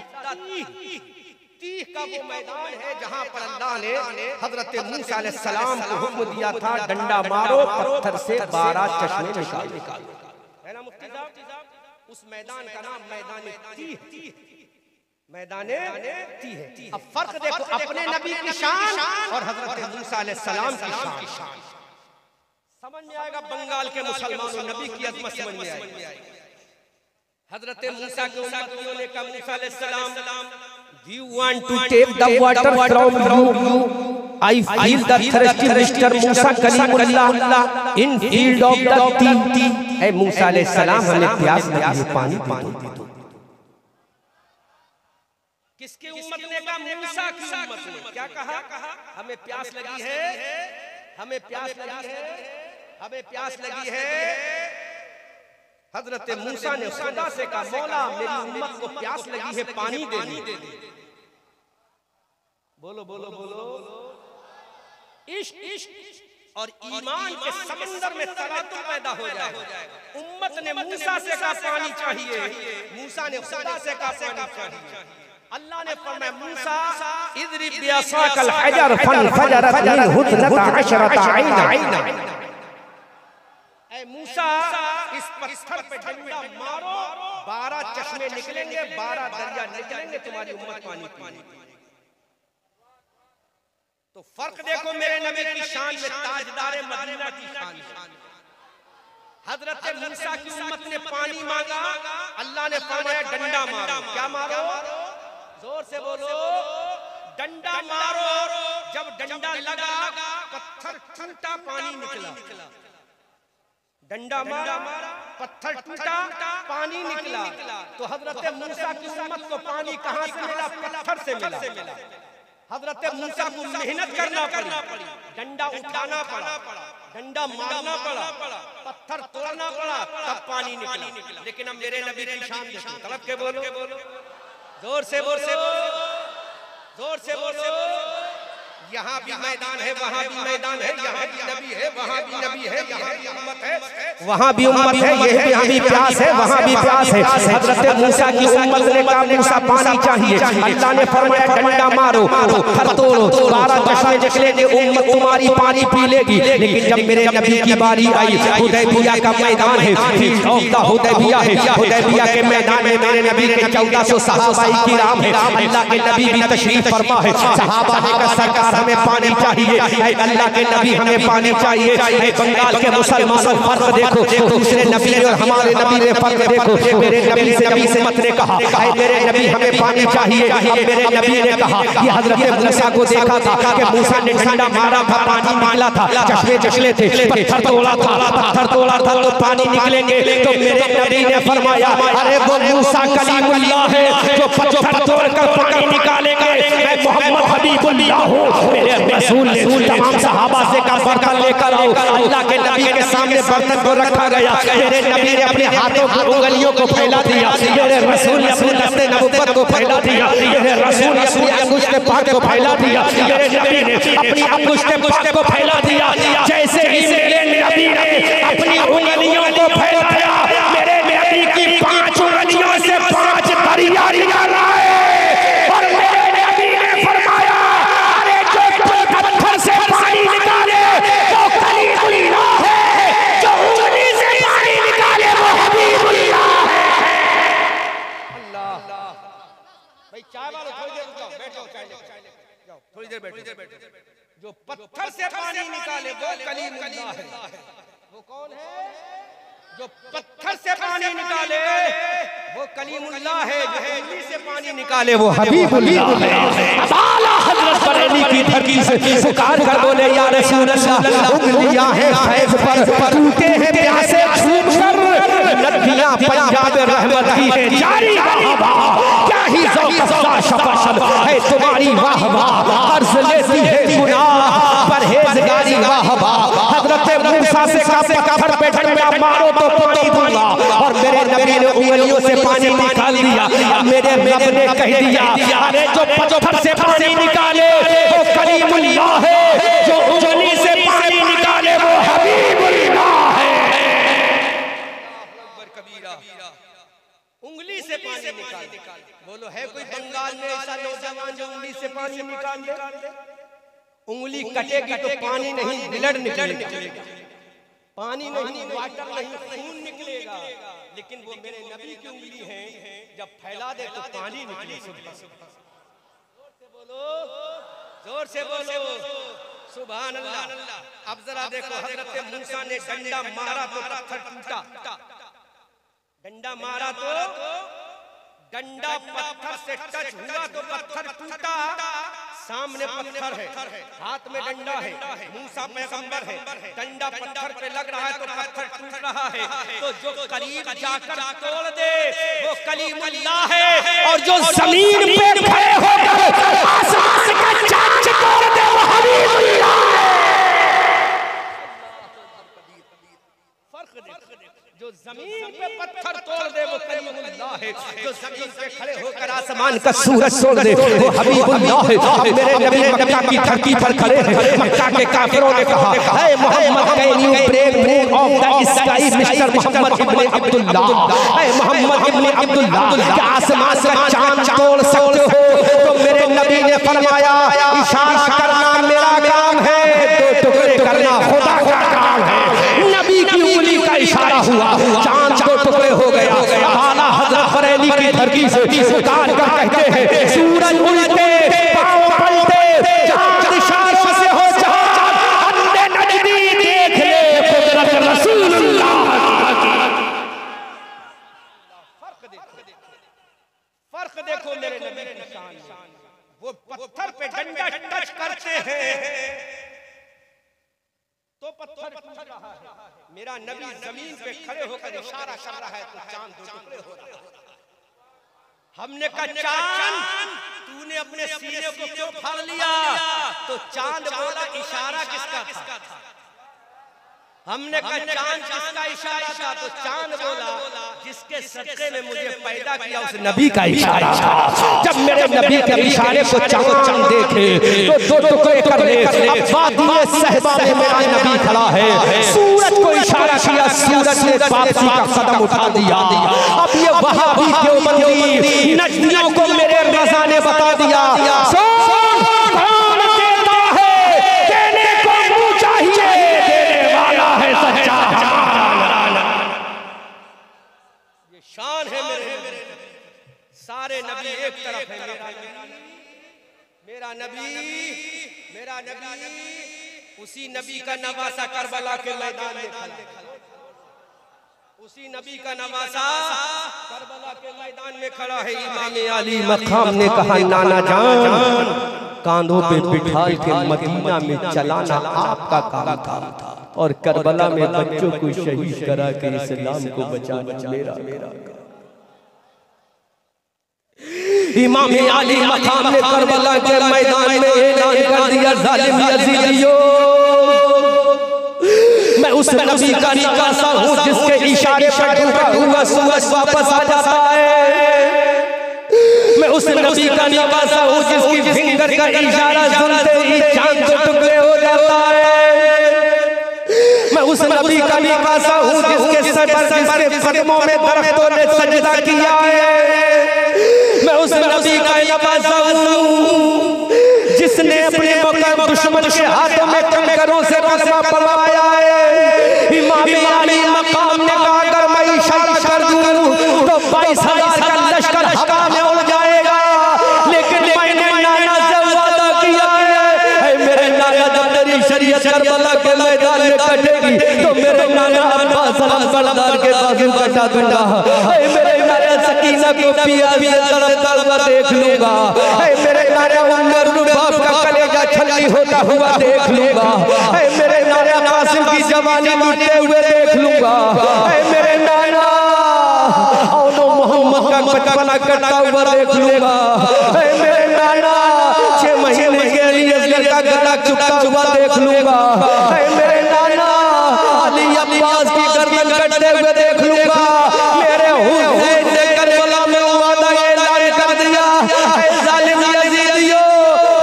तीह का वो मैदान है जहां पर अल्लाह ने हजरत मूसा अलैहिस्सलाम को हुक्म दिया था डंडा मारो पत्थर से 12 चश्मे निकालो। है ना मुफ्ती साहब? उस मैदान का नाम मैदान तीह, मैदान तीह है। अब फर्क देखो अपने नबी की शान और हजरत मूसा अलैहिस्सलाम की शान। समझ में आएगा बंगाल के मुसलमानों नबी की अजमत समझ में आएगी। हजरत मूसा के उम्मतियों ने कहा मूसा अलैहिस्सलाम do you want to take the water from you? I feel the thirsty Mr. Musa Kalimullah in field of the Tih। ऐ मूसा अलैहिस्सलाम हमें प्यास लगी है, पानी पी दो। किसकी उम्मत ने कहा? मूसा की उम्मत ने। क्या कहा? हमें प्यास लगी है, हमें प्यास लगी है, हमें प्यास लगी है। हजरत मूसा ने खुदा से कहा मौला मेरी उम्मत को प्यास लगी है, पानी दे दे। बोलो बोलो बोलो। इश्क और ईमान के समंदर में तरातुम पैदा हो जाएगा। उम्मत ने मूसा से कहा पानी चाहिए, मूसा ने खुदा से कहा पानी चाहिए। अल्लाह ने फरमाया मूसा इज़रिब बिअसाकल हजर फनफजरत मिनहु 12 ऐना। ऐ मूसा इस पत्थर पे डंडा मारो 12 चश्मे निकलेंगे, 12 दरिया निकलेंगे, तुम्हारी उम्मत पानी पिएगी। तो फर्क देखो मेरे नबी की शान में, ताजदार मदीना की शान। हजरत मूसा की उम्मत ने पानी मांगा, अल्लाह ने फरमाया डंडा मारो। क्या मारो? जोर से बोलो। डंडा मारो। जब डंडा लगा पत्थर टूटा, पानी निकला। डंडा मारा, पत्थर टूटा, पानी निकला। तो हजरत मूसा की उम्मत को पानी कहां से मिला? पत्थर से मिला। हजरत मूसा को मेहनत करना पड़ी, डंडा उठाना पड़ा, डंडा मारना पड़ा, पत्थर तोड़ना पड़ा, तब पानी निकला। लेकिन हम मेरे नबी की शान देखो, तलब के बोलो, जोर से बोलो, जोर से बोलो। यहाँ भी मैदान है, वहाँ भी मैदान है, यहाँ भी नबी है, वहाँ भी नबी है, यहाँ भी उम्मत है, वहाँ भी उम्मत है, ये भी प्यास है, वहाँ भी प्यास है। हजरत मूसा की उम्मत ने कहा मूसा पानी चाहिए, अल्लाह ने फरमाया डंडा मारो, पत्थर तोड़ो, 12 चश्मे निकलेंगे, उम्मत तुम्हारी पानी पी लेगी। लेकिन जब मेरे नबी की बारी आई, हुदैबिया का मैदान है, फील्ड ऑफ द हुदैबिया है, हुदैबिया के मैदान में मेरे नबी के 1400 सहाबाए किराम है, अल्लाह के नबी भी तशरीफ फरमा है। सहाबा ने कहा सरकार हमें पानी चाहिए, अल्लाह के नबी हमें पानी चाहिए। बंगाल के मुसलमानों फर्क देखो, दूसरे नबी और हमारे नबी ने फर्क देखो। मेरे नबी से उम्मत ने कहा मेरे नबी हमें पानी चाहिए। मेरे नबी ने कहा कि हजरत मूसा को देखा था कि मूसा ने डंडा मारा था, पानी निकला था, चश्मे चश्मे थे, पत्थर तोड़ा था तो पानी निकलेंगे। तो मेरे नबी ने फरमाया अरे वो मूसा कलीमुल्लाह है जो पत्थर तोड़कर पानी निकालेंगे, मैं मोहम्मद हबीबुल्लाह हूं। मेरे रसूल ने तमाम सहाबा से कहा बर्तन लेकर आओ। अल्लाह के नबी के सामने बर्तन को रखा गया। मेरे नबी ने अपने हाथों की उंगलियों को फैला दिया, मेरे रसूल ने अपने दस्ते नबुव्वत को फैला दिया, मेरे रसूल ने अपनी अंगुष्ठ पाक को फैला दिया, मेरे नबी ने अपनी अंगुष्ठ पाक को फैला दिया। जैसे ही मेरे नबी ने अपनी उंगलियों को फैलाया, मेरे नबी की 5 उंगलियों से 5 दरिया निकल आए और मेरे नबी ने फरमाया अरे जो पत्थर से पानी निकाले वो कलीमुल्लाह है, जो उंगली से पानी निकाले वो हबीबुल्लाह है। अल्लाह भाई चाय वालों थोड़ी देर रुक जाओ, बैठो चाय जाओ, थोड़ी देर बैठो। जो पत्थर से पानी निकाले वो कलीमुल्लाह है। वो कौन है? जो पत्थर से पानी निकाले वो कलीमुल्लाह है, जो उंगली से पानी निकाले वो हबीबुल्लाह है। आला हजरत बरेली की धरती से पुकार कर बोले या रसूल अल्लाह, उंगलियां हैं फैज़ पर, टूटे हैं प्यासे छूट कर, नदियां पंजाब रहमत की है जारी वाह क्या ही ज़ौक़ शफ़क़त है तुम्हारी वाह वाह, अर्ज़ लेती है गुनाह परहेज़गारी वाह वाह। हजरत मूसा से कहा पत्थर पे डंडा मारो तो पानी दूंगा, और मेरे नबी ने उंगलियों से पानी निकाल दिया। मेरे रब ने कह दिया अरे जो पत्थर से पानी निकाले वो कलीमुल्लाह है, जो उंगली से पानी निकाले वो हबीबुल्लाह है। उंगली से पानी निकाल, बोलो है कोई बंगाल में ऐसा नौजवान जो उंगली से पानी निकाल दे? उंगली कटेगी तो पानी नहीं ब्लड निकलेगा, पानी नहीं वाटर नहीं खून निकलेगा। लेकिन वो मेरे नबी की उंगली है, जब फैला दे तो पानी निकले। जोर से बोलो सुभान अल्लाह। अब जरा देखो हजरत मूसा ने डंडा मारा तो पत्थर टूटा, डंडा मारा तो डंडा पत्थर से टच हुआ तो पत्थर टूटा। सामने पत्थर है, हाथ में डंडा है, मूसा पैगंबर है, डंडा पत्थर पे लग रहा है तो पत्थर टूट रहा है। तो जो करीब जाकर तोड़ दे वो कलीमुल्लाह है, और जो जमीन पे खड़े होकर आसमान का चाँद तोड़ दे वो हबीबुल्लाह है। फर्क देखो, जो जमीन पे पत्थर तोड़ दे वो कलीमुल्लाह है, जो जमीन पे खड़े होकर आसमान का सूरज तोड़ दे वो हबीबुल्लाह है। अब मेरे नबी मक्का की धरती पर खड़े हैं। मक्का के काफिरों ने कहा हे Mohammed can you break moon of the sky mister Mohammed इब्ने अब्दुल्लाह, हे मोहम्मद इब्ने अब्दुल्लाह क्या आसमान का चांद तोड़ सकते हो? तो मेरे नबी ने फरमाया इशारा करना मेरा काम है, 2 टुकड़े करना खुदा का काम है। नबी की उंगली का इशारा हुआ, चांद 2 टुकड़े हो गया। आला हजरत बरेली की धरती से पुकार कर कहते हैं सूरज उलटे पांव पलटे, चांद इशारों से हो चांद अंधे नजदी देख ले कुदरत रसूलुल्लाह की। फर्क देखो मेरे नबी की शान, वो पत्थर पे डंडा टच करते हैं तो पत्थर टूट रहा है। मेरा नबी जमीन पे खड़े होकर इशारा कर रहा है तो चांद 2 टुकड़े हो रहा है। हमने कहा चांद तूने अपने सीने को क्यों फाड़ लिया? तो चांद बोला इशारा किसका था? हमने कहा चांद किसका इशारा था? तो चांद बोला जिसके सदके में मुझे पैदा किया उस नबी का इशारा था। जब मेरे नबी के इशारे को चांद देखे तो 2 टुकड़े कर ले। अब वादी सहबा में मेरा नबी खड़ा है, सूरज को इशारा किया, सूरज ने वापसी का कदम उठा दिया। अब ये वहाबी देवबंदी नजदियों को मेरे रज़ा ने बता दिया शान है मेरे सारे नबी एक तरफ है, मेरा नबी मेरा नबी उसी नबी का नवासा करबला के मैदान में खड़ा, उसी नबी का नवासा करबला के मैदान में खड़ा है। इमाम अली मकाम ने कहा नाना जान कांधों पे बिठा के मदीना में चलाना आपका काम था और करबला में बच्चों को शहीद करा के इस्लाम को बचाना मेरा। इमाम अली मकाम ने करबला के मैदान में ऐलान कर दिया जालिम यजीदियों, मैं उस नबी का निकासा हूँ जिसके इशारे पर डूबा हुआ सूरज वापस आ जाता है। मैं उस नबी का निकासा हूँ जिसकी फिंगर का इशारा सुनते ही चांद के टुकड़े हो जाता है। मैं उस नबी का निकासा हूँ जिसके सर पर जिसके कदमों में दरख्तों ने सजदा किया है। मैं उस नबी का निकासा हूँ जिसने अपने दुश्मन के हाथों में कंकरों से कलमा पढ़वाया है। इमाम अली मकाम ने कहा अगर मैं इशारा कर दूं तो 22,000 का लश्कर हवा में उड़ जाएगा, लेकिन मैंने नाना से वादा किया है मेरे नाना जब तेरी शरीयत करबला के मैदान में कटेगी तो मेरे नाना अब्बास सरदार के बाजू कटा दूंगा। मेरे नाना सकीना को पिया तड़पता देख लूंगा। मेरे नाना उमर बाप का कलेजा छल्ली होता हुआ देख लूंगा। मेरे नाना कासिम की जवानी लुटते हुए देख लूंगा। मेरे नाना औनो मोहम्मद का बचपना कटता हुआ देख लूंगा। मेरे नाना 6 महीने के लिए असगर का गला चुपता हुआ देख लूंगा। मेरे नाना अली अब्बास की गर्दन कटते हुए देख लूंगा। मेरे हुसैन ने करबला में वादा ऐलान कर दिया जालिम यजीदियों,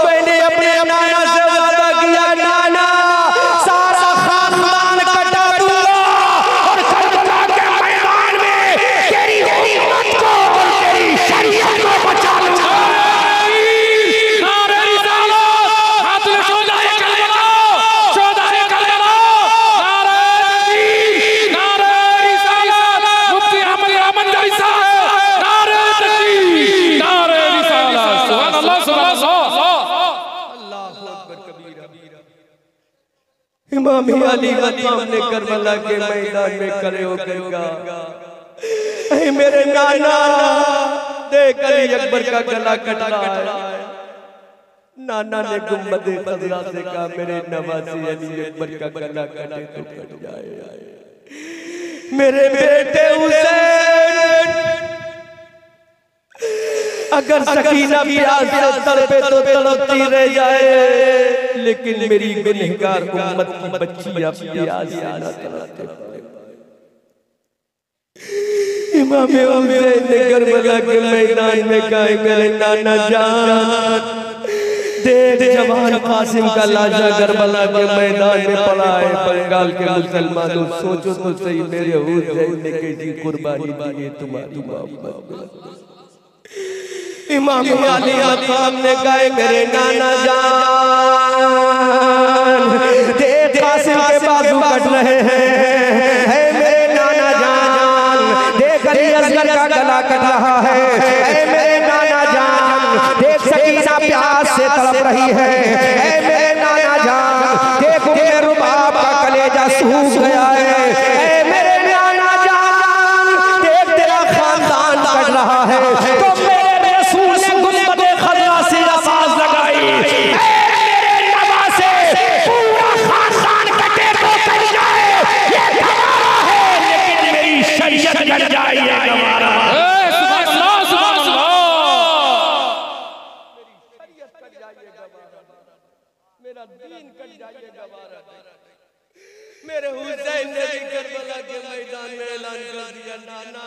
मैंने अपने नाना से वादा किया नाना सारा खानदान कटा दूंगा और करबला के मैदान में तेरी उम्मत को और तेरी शरीयत को बचा लूंगा। नारे रिसालत, हाथ में शोधाए करबला, शोधाए करबला, नारे तकबीर, नारे रिसालत, मुफ्ती अहमद रहमान जारी साहब, नारे तकबीर, नारे रिसालत, सुभान अल्लाह, सुभान अल्लाह, अल्लाहु अकबर कबीरा। इमाम अली मकाम ने करबला के मैदान में खड़े होकर कहा मेरे नाना देख अली अकबर का गला कट रहा है। नाना ने गुम्बद खजरा से कहा मेरे नवासे अली अकबर का गला कटे तो कट जाए। मेरे बेटे हुसैन अगर सकीना प्यास से तड़पे तो तड़पती रह जाए, लेकिन मेरी गुनहगार उम्मत की बच्चियां प्यास से न तड़पे। इमाम हुसैन ने करबला के मैदान में कहा मेरे नाना जान देख जवान कासिम का लाशा करबला के मैदान में पड़ा है। बंगाल के मुसलमानों सोचो तो सही मेरे हुसैन ने कैसी कुर्बानी दी है तुम्हारी मोहब्बत में। इमाम अली मकाम ने कहा मेरे नाना जान देख कासिम के बाजू कट रहे हैं। मेरे नाना जान देख अली असगर का गला कट रहा है। मेरे नाना जान देख सकीना प्यास से तड़प रही है। मेरे नाना जान देख उम्मे रुबाब का कलेजा सूख गया है। मेरे नाना जान देख तेरा खानदान कट रहा है। तो मेरे रसूल ने गुम्बद खजरा से आवाज लगाई मेरे नवासे पूरा खानदान कटे तो कट जाए, ये गवारा है लेकिन मेरी शरीयत कट जाए ये गवारा। सुभान अल्लाह, सुभान अल्लाह, मेरा दीन कट जाए गवारा। मेरे हुसैन ने भी करबला के मैदान में ऐलान कर दिया नाना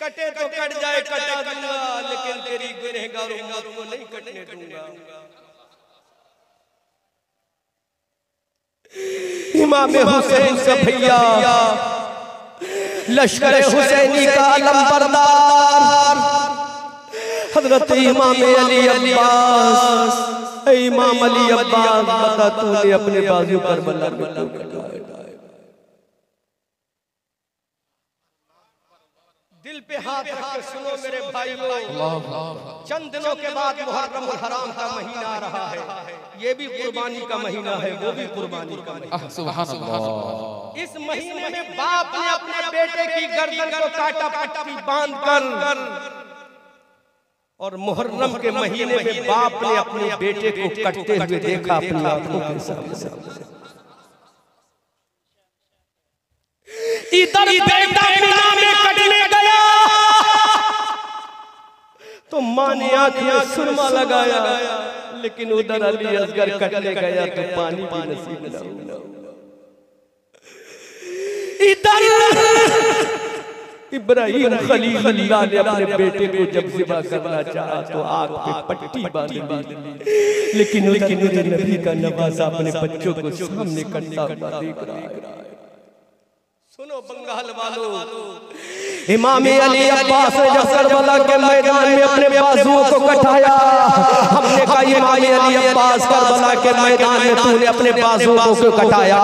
कटे तो कट जाए कटा दूंगा, लेकिन तेरी गुनहगार उम्मत को नहीं कटने दूंगा। इमाम हुसैन का भैया लश्कर हुसैनी का अलंबरदार हजरत इमाम अली अब्बास। इमाम अली अब्बास बता तूने अपने बाजू करबला में क्यों कटाया? दिल पे हाथ रख के सुनो मेरे भाइयों, चंद दिनों के बाद मुहर्रम हराम का महीना आ रहा है। ये भी कुर्बानी का महीना है, वो भी कुर्बानी का महीना। सुभान अल्लाह। इस महीने में बाप ने अपने बेटे की गर्दन को काटा पट्टी बांध कर, और मुहर्रम के महीने में बाप ने अपने बेटे को कटते हुए देखा अपनी आंखों के सामने। इधर बेटा मीना में कटने गया तो मां ने आंख में सुरमा लगाया, लेकिन उधर अली असगर कटने गया तो पानी भी नसीब न हुआ। इधर इब्राहिम खलीलुल्लाह ने अपने बेटे को जब ज़िबा करना चाहा तो आग पे पट्टी बांध ली, लेकिन उधर नबी का नवासा अपने बच्चों को सामने कटता हुआ देख रहा है। सुनो बंगाल वालों, इमाम अली अब्बास ने जब करबला के मैदान में अपने बाजुओं को कटाया, हमने कहा इमाम अली अब्बास करबला के मैदान में तूने अपने बाजुओं को कटाया,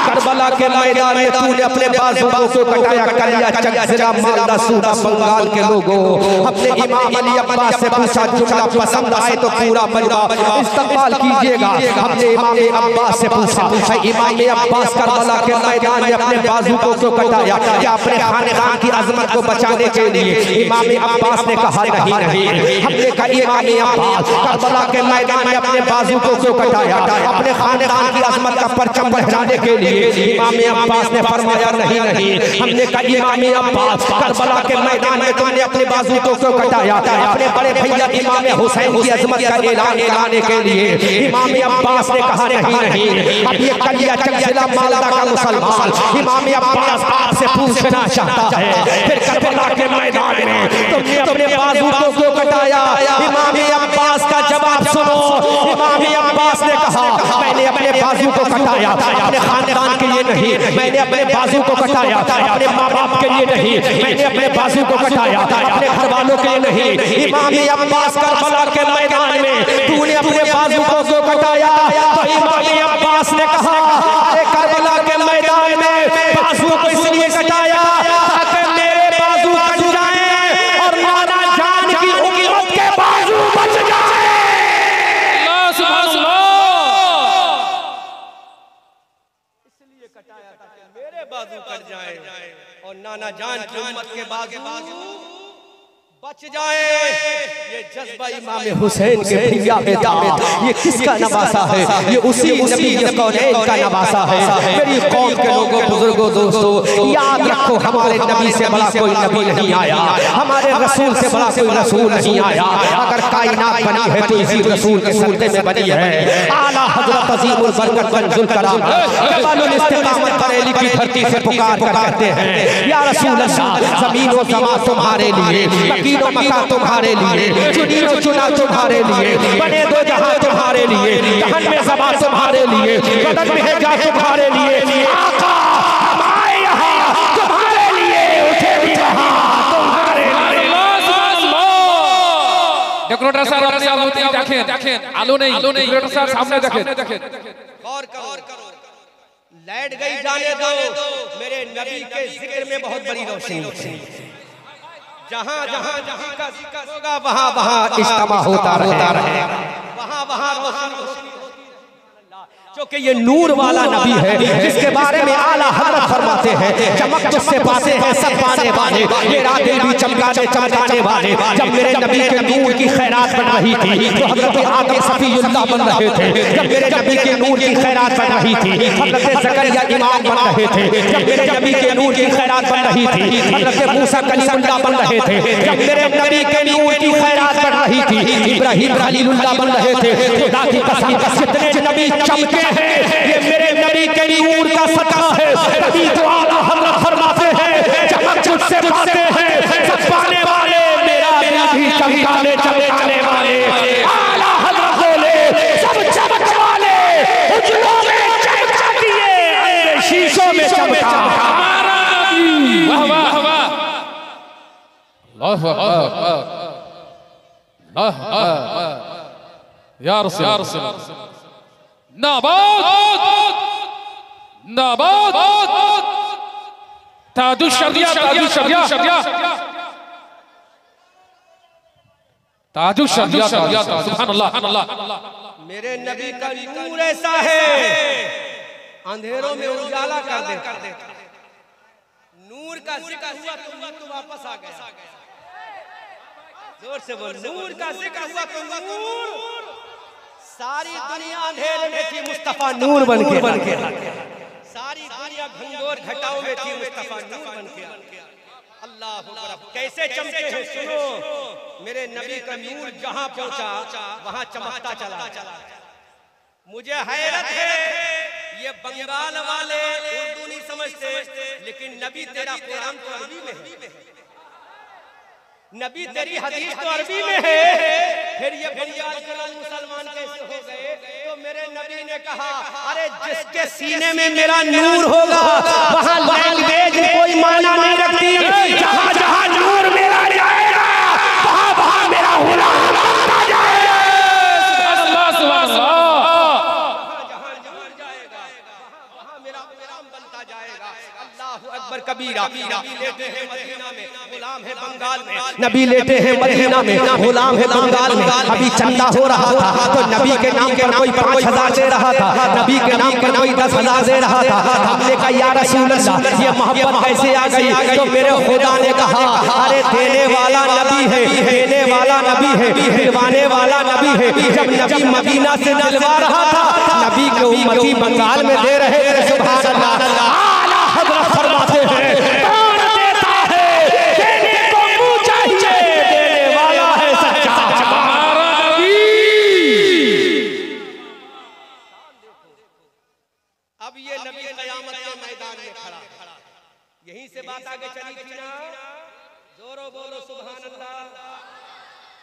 करबला के मैदान में तूने अपने बाजुओं को कटाया। कलिया चकजरा मालदा सूबा बंगाल के लोगों, अपने इमाम अली अब्बास से पूछा जुमला पसंद आए तो पूरा मजमा इस्तकबाल कीजिएगा। हमने इमाम अब्बास से पूछा, इमाम अब्बास करबला के मैदान में अपने बाजुओं को कटाया, क्या अपने खानदान की अजमत को बचाने के लिए? इमाम अब्बास ने कहा नहीं। हमने कहा इमाम अब्बास करबला के मैदान में अपने बाजुओं को कटाया अपने खानदान की अजमत का परचम लहराने के लिए? इमाम अब्बास ने फरमाया नहीं। हमने कहा इमाम अब्बास करबला के मैदान में तुमने अपने बाजुओं को कटाया अपने बड़े भैया इमाम हुसैन की अजमत का ऐलान कराने के लिए? इमाम अब्बास ने कहा नहीं। अब ये कलिया चकजिला मालदा का मुसलमान इमाम अब्बास आपसे पूछना चाहता है, फिर करबला के मैदान में तुमने अपने बाजुओं को कटाया, इमाम अब्बास का जवाब सुनो। इमाम अब्बास ने कहा मैंने अपने बाजू को कटाया अपने खानदान के लिए नहीं, मैंने अपने बाजू को कटाया अपने माँ बाप के लिए नहीं, मैंने अपने बाजू को कटाया अपने घर वालों के लिए नहीं। इमाम अब्बास करबला के मैदान में तूने अपने बाजू को कटाया तो इमाम अब्बास ने कहा अरे करबला के मैदान में बाजू को इसलिए कटाया ताकि मेरे बाजू कट जाए और नाना जान की उम्मत के बाजू बच जाए। अल्लाह सुभान अल्लाह। इसलिए कटाया ताकि मेरे बाजू कट जाए और नाना जान की उम्मत के बाजू बच जाए। ये जज्बा इमाम हुसैन के भैया बेटा, ये किसका नवासा है? ये उसी नबी कौनैन का नवासा है। मेरी कौम के लोगों, बुजुर्गों, दोस्तों, याद रखो हमारे नबी से बड़ा कोई नबी नहीं आया, हमारे रसूल से बड़ा कोई रसूल नहीं आया। अगर कायनात बनी है तो इसी रसूल के सदक़े में बनी है। आला हज़रत अज़ीमुल बरकत मंजुल कलाम जबालुल इस्तिक़ामत बरेली की धरती से पुकार कर कहते हैं या रसूल अल्लाह, ज़मीन व समा तुम्हारे लिए, मक्का तुम्हारे लिए, चुनी व चुना तुम्हारे लिए, बने दो जहां तुम्हारे लिए, जहान में ज़बा तुम्हारे लिए, बदन में है जा तुम्हारे लिए। आका हम आए यहाँ तुम्हारे लिए, उठे भी वहाँ तुम्हारे लिए। डेकोरेटर साहब अपनी आलोती देखें, आलो नहीं, डेकोरेटर साहब सामने देखें। गौर करो, लाइट गई जाने दो, मेरे नबी के जिक्र में बहुत बड़ी रोशनी। जहाँ जहाँ का जिक्र होगा वहाँ वहाँ इज्तिमा होता रहे, वहाँ रोशनी। क्योंकि ये नूर वाला नबी है जिसके बारे में आला हज़रत फरमाते हैं चमक जिससे पाते हैं सब पाने वाले, मेरा दिल भी चमकाने वाले। जब मेरे नबी के नूर की खैरात बन रही थी तो हज़रत आदम सफ़ीउल्लाह बन रहे थे। जब मेरे नबी के नूर की खैरात बन रही थी हज़रत ज़करिया इमाम बन रहे थे। जब मेरे नबी के नूर की खैरात बन रही थी हज़रत मूसा कलीमुल्लाह बन रहे थे। जब मेरे नबी के नूर की खैरात बन रही थी इब्राहीम खलीलुल्लाह बन रहे थे। खुदा की कसम जितने नबी चमके ये मेरे नबी के नूर का सदका है। नबी तो आला हज़रत फरमाते हैं चमक मुझसे पाते हैं सब पाने वाले, मेरा दिल भी चमकाने वाले। आला हज़रत बोले सब चमक वाले, उजलों में चमका दिए, अंदर शीशों में चमका हमारा नबी। वाह वाह वाह, अल्लाह अल्लाह या रसूल नाबाद नाबाद ताजुश शरिया ताजुश शरिया ताजुश शरिया सुभान अल्लाह मेरे नबी का नूर ऐसा है अंधेरों में उजाला कर देता। नूर का जिक्र हुआ तो वापस आ गया। जोर से बोल। नूर का जिक्र हुआ तो नूर सारी दुनिया अंधेरे में थी, मुस्तफा नूर बन के सारी दुनिया घंघोर घटाओ में थी, मुस्तफा नूर बन के अल्लाह अकबर। कैसे चमके हैं सुनो। मेरे नबी का नूर जहां पहुंचा वहां चमकता चला। मुझे हैरत है ये बंगाल वाले उर्दू नहीं समझते, लेकिन नबी तेरा कुरान तो अरबी में है, नबी तेरी हदीस तो अरबी में है, फिर ये बंगाल के लोग मुसलमान कैसे हो गए? तो मेरे नबी ने कहा अरे जिसके सीने में मेरा नूर होगा वहां लैंग्वेज कोई मायना नहीं रखती। जहां जहां नूर मेरा जाएगा वहां वहां मेरा गुलाम बनता जाएगा। अल्लाह सुभान अल्लाह। जहां नूर जाएगा वहां मेरा गुलाम बनता जाएगा। अल्लाह अकबर कबीरा। नबी लेटे हैं मदीना में, गुलाम है बंगाल में। नबी लेटे हैं मदीना में, गुलाम है बंगाल में। अभी चंदा हो रहा था तो नबी के नाम पर कोई 5000 दे रहा था, नबी के नाम पर कोई 10,000 दे रहा था। हमने कहा या रसूल अल्लाह ये मोहब्बत कैसे आ गई? तो मेरे खुदा ने कहा अरे देने वाला नबी है, देने वाला नबी है, दिलवाने वाला नबी है। जब नबी मदीना से दिलवा रहा था नबी के उम्मती बंगाल में दे रहे थे। सुभान अल्लाह। आला हज़रत फरमाते हैं कौन देता है देने को मुंह चाहिए, देने वाला है सच्चा हमारा नबी। अब ये नबी क़यामत के मैदान में खड़ा, यहीं से बात आगे चली थी ना। जोरो बोलो सुभान अल्लाह।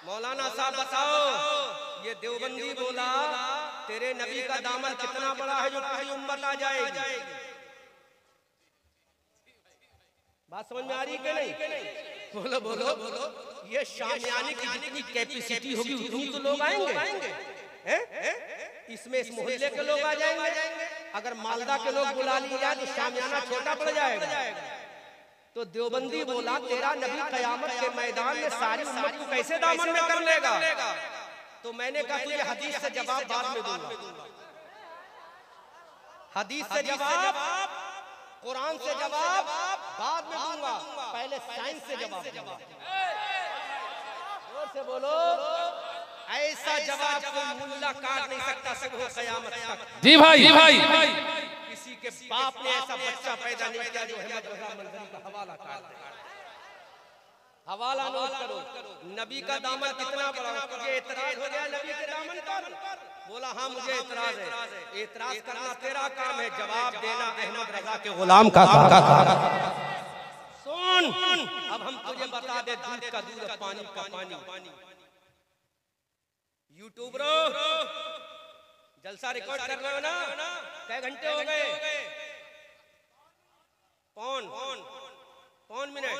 मौलाना साहब बताओ ये देवबंदी बोला तेरे नबी का दामन कितना बड़ा है जो पूरी उम्मत आ जाएगी। बात समझ में आ रही कि नहीं? बोलो बोलो बोलो। ये शामियाने की जितनी कैपेसिटी होगी उतनी तो लोग आएंगे हैं? इसमें इस मोहल्ले के लोग आ जाएंगे। अगर मालदा के लोग बुला लिए जाए तो शामियाना छोटा पड़ जाएगा। तो देवबंदी बोला तेरा नबी क़यामत के मैदान में सारी उम्मत को कैसे दामन में कर लेगा? तो मैंने कहा तुझे हदीस से जवाब बाद में दूंगा। हदीस से जवाब, कुरान से जवाब बाद में दूंगा, पहले साइंस से जवाब दूंगा। जोर से बोलो। ऐसा जवाब कोई मुल्ला काट नहीं सकता सब हो क़यामत तक। जी भाई किसी के बाप ने ऐसा बच्चा पैदा नहीं किया जो अहमद रज़ा मंजरी का हवाला काट दे। हवाला नोट करो। नबी का दामन कितना बड़ा। तुझे एतराज हो गया नबी के दामन पर? बोला हाँ मुझे एतराज है। एतराज करना तेरा काम है, जवाब देना अहमद रज़ा के गुलाम का काम। सुन अब हम तुझे बता दे दूध का दूध पानी का पानी। यूट्यूबरो जलसा रिकॉर्ड कर रहे हो ना? कै घंटे हो गए? पौन मिनट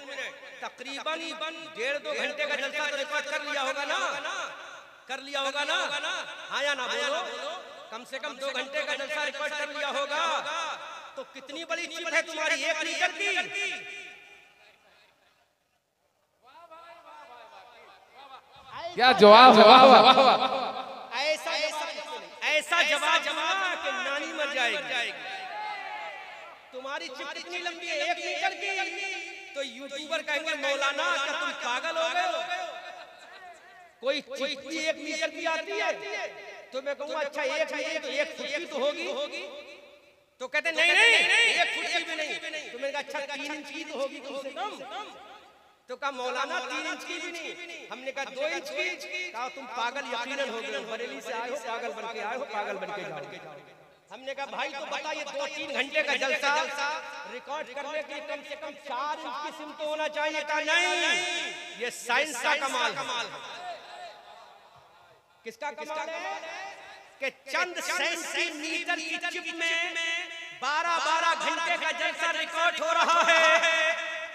तकरीबन 1.5-2 घंटे का जलसा तो रिकॉर्ड कर लिया होगा ना? कर लिया होगा ना? हाँ या ना बोलो। कम से कम 2 घंटे का जलसा रिकॉर्ड कर लिया होगा। तो कितनी बड़ी चिप है तुम्हारी 1 लीटर की? क्या जवाब है? वाह वाह। ऐसा जवाब कि नानी मर जाएगी। तुम्हारी चिप कितनी लंबी है? 1 लीटर की। तो यूट्यूबर कहेंगे मौलाना क्या तुम पागल हो गए? कोई चिप 1 लीटर की आती है? तो मैं कहूँगा अच्छा 1 लीटर तो 1 फुट की तो होगी। तो कहते नहीं 1 फुट की भी नहीं। तो मैंने कहा अच्छा 3 इंच की तो होगी कम से कम। तो कहा मौलाना 3 इंच की भी नहीं। हमने कहा 2 इंच की। कहा तुम पागल यकीनन हो गए, बरेली से आए हो पागल बन के आए हो, पागल बन के जाओ। हमने कहा भाई तो बताइए 2-3 घंटे का जलसा रिकॉर्ड करने के लिए कम से कम 4 इंच की सिम तो होना चाहिए। कहा नहीं ये साइंस का कमाल है। किसका कमाल है? कि चंद सेंटीमीटर की चिप में 12-12 घंटे का जलसा रिकॉर्ड हो रहा है।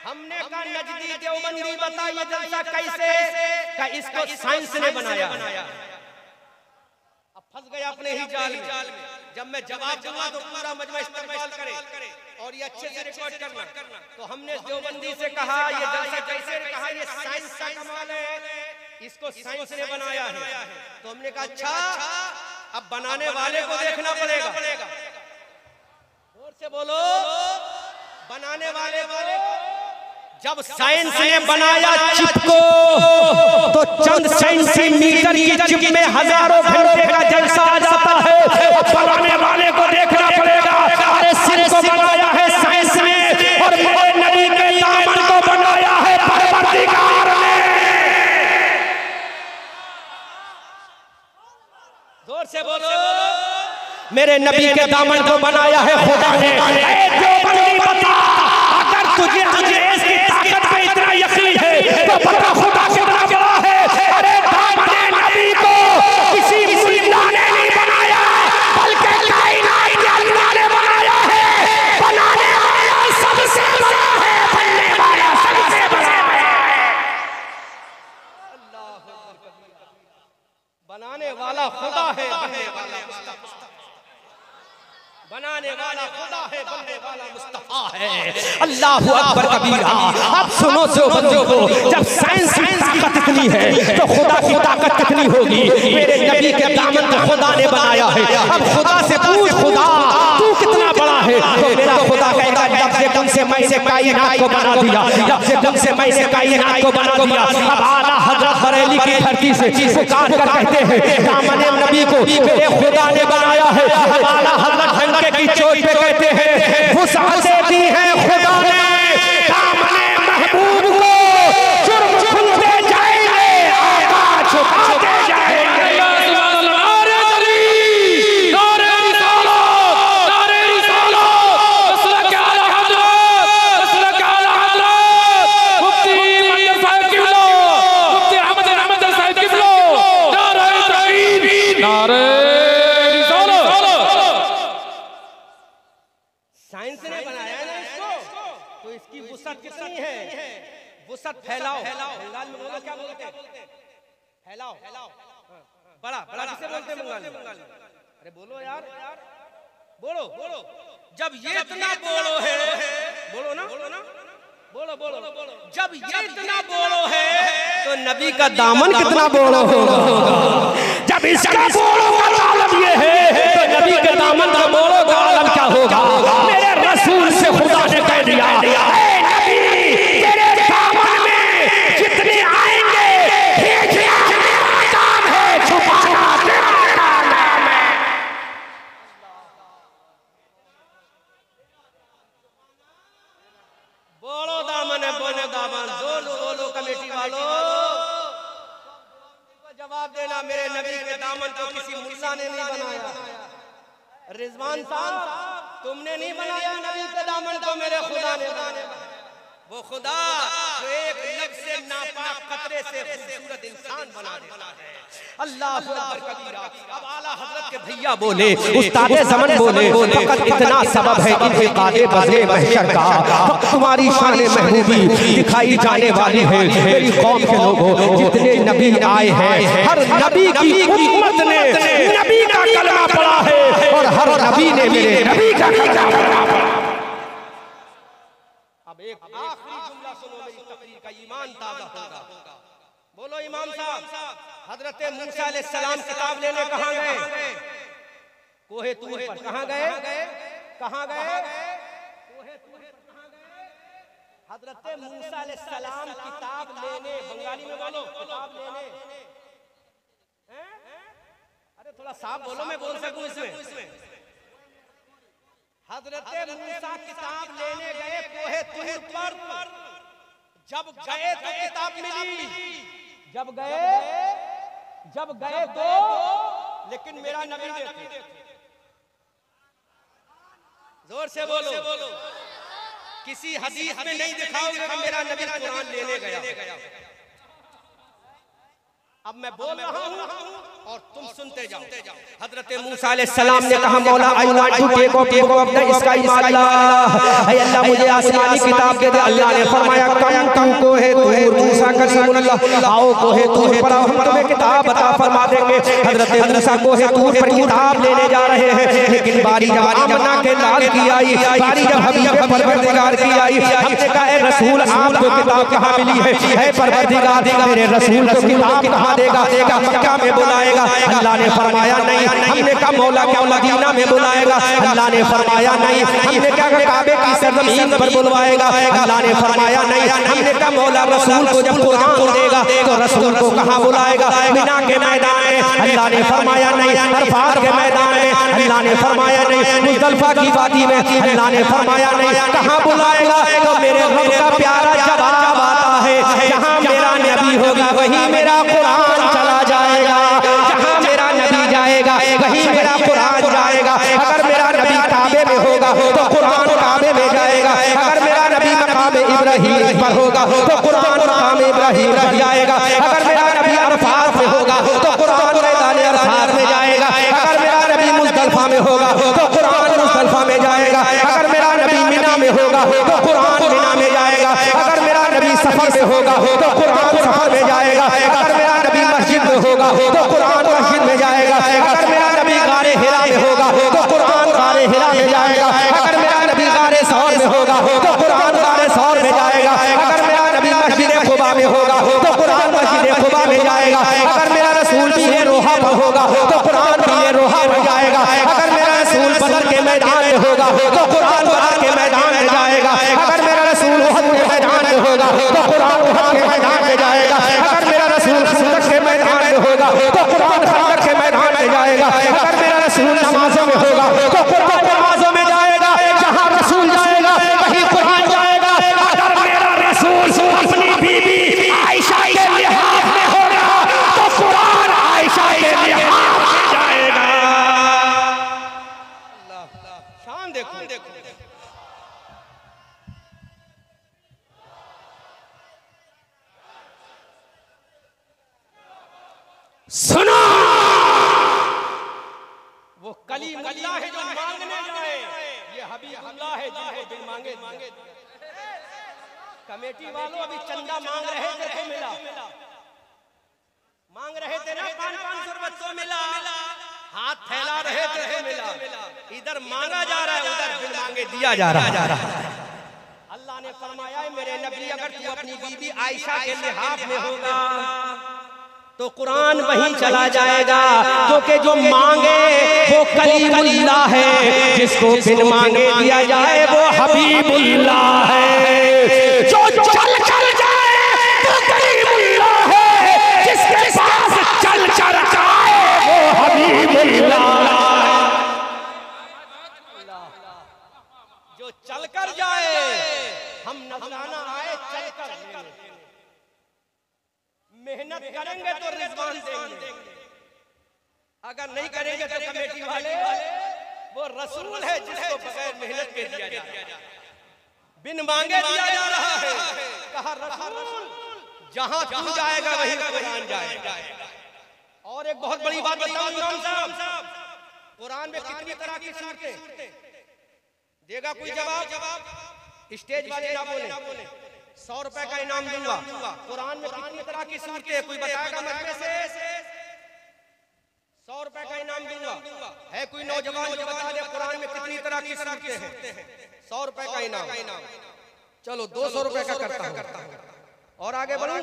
हमने कहा नजदी देवबंदी बताइए जलसा कैसे? का इसको साइंस ने बनाया। अब फंस गया अपने ही जाल में। जब मैं जवाब दूंगा तो पूरा मजमा इस्तेमाल करे। और ये अच्छे से रिकॉर्ड करना। तो हमने देवबंदी से कहा ये जलसा कैसे कहा ये साइंस का कमाल है, इसको साइंस ने बनाया है। तो हमने कहा अच्छा अब बनाने वाले को देखना पड़ेगा। जोर से बोलो, बनाने वाले जब साइंस ने बनाया चिप को तो चंद सेंटीमीटर की चिप में हजारों घंटे का जलसा आ जाता है। बनाने वाले को देखना पड़ेगा। अरे सिर को बनाया है साइंस ने और मेरे नबी के दामन को बनाया है परवरदिगार ने। जोर से बोलो, मेरे नबी के दामन को बनाया है खुदा ने। जो बंदी बता, अगर तुझे इसकी ताकत पे इतना यकीन है तो बता खुदा कितना बड़ा है। अरे दामन नबी को किसी मुल्ला ने नहीं बनाया, बल्कि कायनात के अल्लाह ने बनाया है। बनाने वाला सबसे बड़ा है, बनने वाला सबसे बड़ा है। अल्लाह बनाने वाला खुदा है, बनाने वाला खुदा है, बनने वाला मुस्तफा है। अल्लाहु अकबर कबीरा। अब सुनो जो बंदों को, जब साइंस की ताकत इतनी है तो खुदा की ताकत कितनी होगी। मेरे नबी के दामन को खुदा ने बनाया है। अब खुदा से पूछ, खुदा तू कितना बड़ा है। तो मेरा खुदा कहेगा जब से तुमसे मैंने कायनात को बना दिया, जब से तुमसे मैंने कायनात को बना दिया। अब आला हजरत बरेली की धरती से पुकार कर कहते हैं दामन नबी को मेरे खुदा ने बनाया है। अब आला हजरत की चोट पे कहते हैं वुसअत दी है खुदा ने दामने महबूब को। जुर्म खुलते जाएंगे, आका झुकाते जाएंगे। नारे तकबीर, नारे रिसालत, नारे रिसालत। रसूल के आला हजरत, रसूल के आला हजरत मुफ्ती मंजर साहब किबला, मुफ्ती अहमद साहब किबला। नारे तकबीर, नारे साइंस ने बनाया ना इसको, तो इसकी वुसअत कितनी है। वुसअत फैलाओ, बंगाल में बोलो क्या बोलते हैं, फैलाओ। बड़ा बड़ा किसे बोलते हैं बंगाल में? अरे बोलो यार, बोलो। जब ये इतना बोलो है, बोलो ना, बोलो। जब ये इतना बोलो है तो नबी का दामन कितना बोलो होगा। जब इसका बोलो का आलम ये है तो नबी के दामन का बोलो का आलम क्या होगा। मेरे रसूल से खुदा ने कह दिया ऐ नबी तेरे दामन में जितने आएंगे खींचना मेरा काम है, छुपाना तेरा काम है। बोलो दामन है, बोलो दामन, बोलो कमेटी वालों जवाब देना। मेरे नबी के दामन को किसी मुल्ला ने नहीं बनाया। रिजवान साहब तुमने नहीं बनाया नबी के दामन को, मेरे खुदा ने बनाया। वो खुदा जो एक लफ्ज़ से नापाक कतरे से खूबसूरत इंसान बना देता है। अल्लाह अकबर कबीरा। अब आला हजरत के भैया बोले, उस्ताद ज़मन बोले फकत इतना सबब है इंतिकाले बज़े महशर का। तुम्हारी शान महबूबी दिखाई जाने वाली है। मेरी कौम के लोगों जितने नबी आए हैं, हर नबी की उम्मत ने नबी का कलमा पढ़ा है और हर नबी ने मेरे नबी का कलमा पढ़ा। अब एक आखिरी जुमला सुनो मेरी तकरीर का, ईमान ताज़ा होगा। बोलो इमाम साहब, हजरत मूसा अलैहिस्सलाम किताब लेने कहाँ गए? कोहे तूर पर। कहाँ गए? कहाँ गए? कोहे तूर पर कहाँ गए? हजरत मूसा अलैहिस्सलाम किताब लेने, बंगाली में बोलो, किताब लेने। अरे थोड़ा साफ बोलो, मैं बोल सकूं इसमें। हजरत मूसा किताब लेने गए कोहे तूर पर। जब गए तो किताब मिली, जब गए तो, लेकिन मेरा नबी देखे। जोर से बोलो। किसी हदीस में नहीं दिखाओगे कि मेरा नबी कुरान लेने गया। अब मैं बोल रहा हूँ और तुम सुनते जाओ। हजरत मूसा अलैहिस्सलाम ने कहा मौला I want to take of the sky Allah, हे अल्लाह मुझे आसमानी किताब दे दे। अल्लाह ने फरमाया कम तुमको है तूर मूसा कलीमुल्लाह, आओ को है तूर पर हम तुम्हें किताब अता फरमा देंगे। हजरत मूसा को है तूर पर किताब लेने जा रहे हैं, लेकिन बारी जब आमना के लाल की आई, बारी जब हबीब परवरदिगार की आई, हमने कहा ए रसूल आपको किताब कहाँ मिली है? है परवरदिगार मेरे रसूल को किताब कहाँ देगा? मक्का में बुलाएगा। अल्लाह ने फरमाया नहीं। हमने कहा मौला क्या मदीना में बुलाएगा? अल्लाह ने फरमाया नहीं। हमने क्या काबे की सरजमीन पर बुलवाएगा? अल्लाह ने फरमाया नहीं। हमने कहा मौला रसूल को जब कुरान देगा तो रसूल को कहाँ बुलाएगा? मिना के मैदान में। अल्लाह ने फरमाया नहीं। अरफात के मैदान में। अल्लाह ने फरमाया नहीं। मुज़दलिफा की वादी में। अल्लाह ने फरमाया नहीं। कहाँ बुलाएगा? तो मेरे रब का प्यारा जवाब आता है, जहाँ मेरा नबी होगा वहीं मेरा कुरान चला जाएगा। जहाँ मेरा नबी जाएगा वहीं मेरा कुरान जाएगा। अगर मेरा नबी काबे में होगा तो कुरान काबे में जाएगा। अगर मेरा नबी मकाम इब्राहीम पर होगा तो कुरान मकाम इब्राहीम पर जाएगा। अगर मेरा नबी अरफात में होगा तो कुरान मैदान अरफात में जाएगा। अगर मेरा नबी मुज़दलिफा में होगा तो कुरान मुज़दलिफा में जाएगा। अगर मेरा नबी मिना में होगा तो कुरान मिना में जाएगा। अगर मेरा नबी सफर में होगा तो कुरान सफर में जाएगा। अगर मेरा नबी मस्जिद में होगा तो कुरान मस्जिद में जाएगा। अगर मेरा नबी गारे हिरा में होगा तो कुरान गारे हिरा में जाएगा। अगर मेरा नबी गारे सौर में होगा तो कुरान गारे सौर में जाएगा। अगर मेरा नबी मस्जिद खुबा में होगा तो कुरान मस्जिद खुबा में जाएगा। अगर मेरा रसूल भी रोहा पर होगा तो कुरान भी रोहा में जाएगा। अगर मेरा रसूल बदर के मैदान में होगा तो कुरान बदर के मैदान में जाएगा। अगर मेरा रसूल उहद के मैदान में होगा तो कुरान उहद के मैदान में जाएगा। अगर मेरा रसूल खंदक के मैदान में होगा तो कुरान खंदक के मैदान में जाएगा। अगर मेरा रसूल नमाजों में होगा तो कुरान नमाजों में जाएगा। जहाँ रसूल जाएगा वहीं कुरान जाएगा। अगर मेरा रसूल अपनी बीबी आयशा के लिहाज में होगा तो कुरान आयशा के लिहाज में जाएगा। शान देखो। सुनो, वो कलीमुल्लाह है जो मांगने जाए, ये हबीबुल्लाह है जिनको दिल मांगे। कमेटी वालों अभी चंदा मांग रहे थे तो मिला, मांग रहे थे ना 500 रुपए तो मिला, हाथ फैला रहे थे तो मिला। इधर मांगा जा रहा है, उधर बिन मांगे दिया जा रहा है। अल्लाह ने फरमाया मेरे नबी अगर तू अपनी बीबी आयशा के लिहाज में होगा तो कुरान वहीं चला जाएगा, क्योंकि जो मांगे वो कलीमुल्लाह है, जिसको बिन मांगे दिया जाए वो हबीबुल्लाह है। जो चल कर जाए वो कलीमुल्लाह है, जिसके पास चल कर जाए वो हबीबुल्लाह है। जो चल कर जाए, हम नजराना आए चल कर, मेहनत करेंगे तो रिजवान देंगे, अगर नहीं करेंगे तो कमेटी वाले वो रसूल है जिसको बगैर मेहनत के दिया जाए, बिन मांगे दिया जा रहा है। कहा रसूल जहां तू जाएगा वहीं कुरान जाएगा। और एक बहुत बड़ी बात बताऊं इमाम साहब, कुरान में कितनी तरह की सूरतें देगा कोई जवाब? स्टेज वाले ना बोले 100 रुपए का इनाम दूंगा। कुरान में कितनी तरह की सूरतें कोई बताएगा? मजमे से 100 रुपए का इनाम दूंगा। है कोई नौजवान जो बता दे कुरान में कितनी तरह की सूरतें हैं? 100 रुपए का इनाम। चलो 200 रुपए का करता हूं। और आगे बढ़ूं?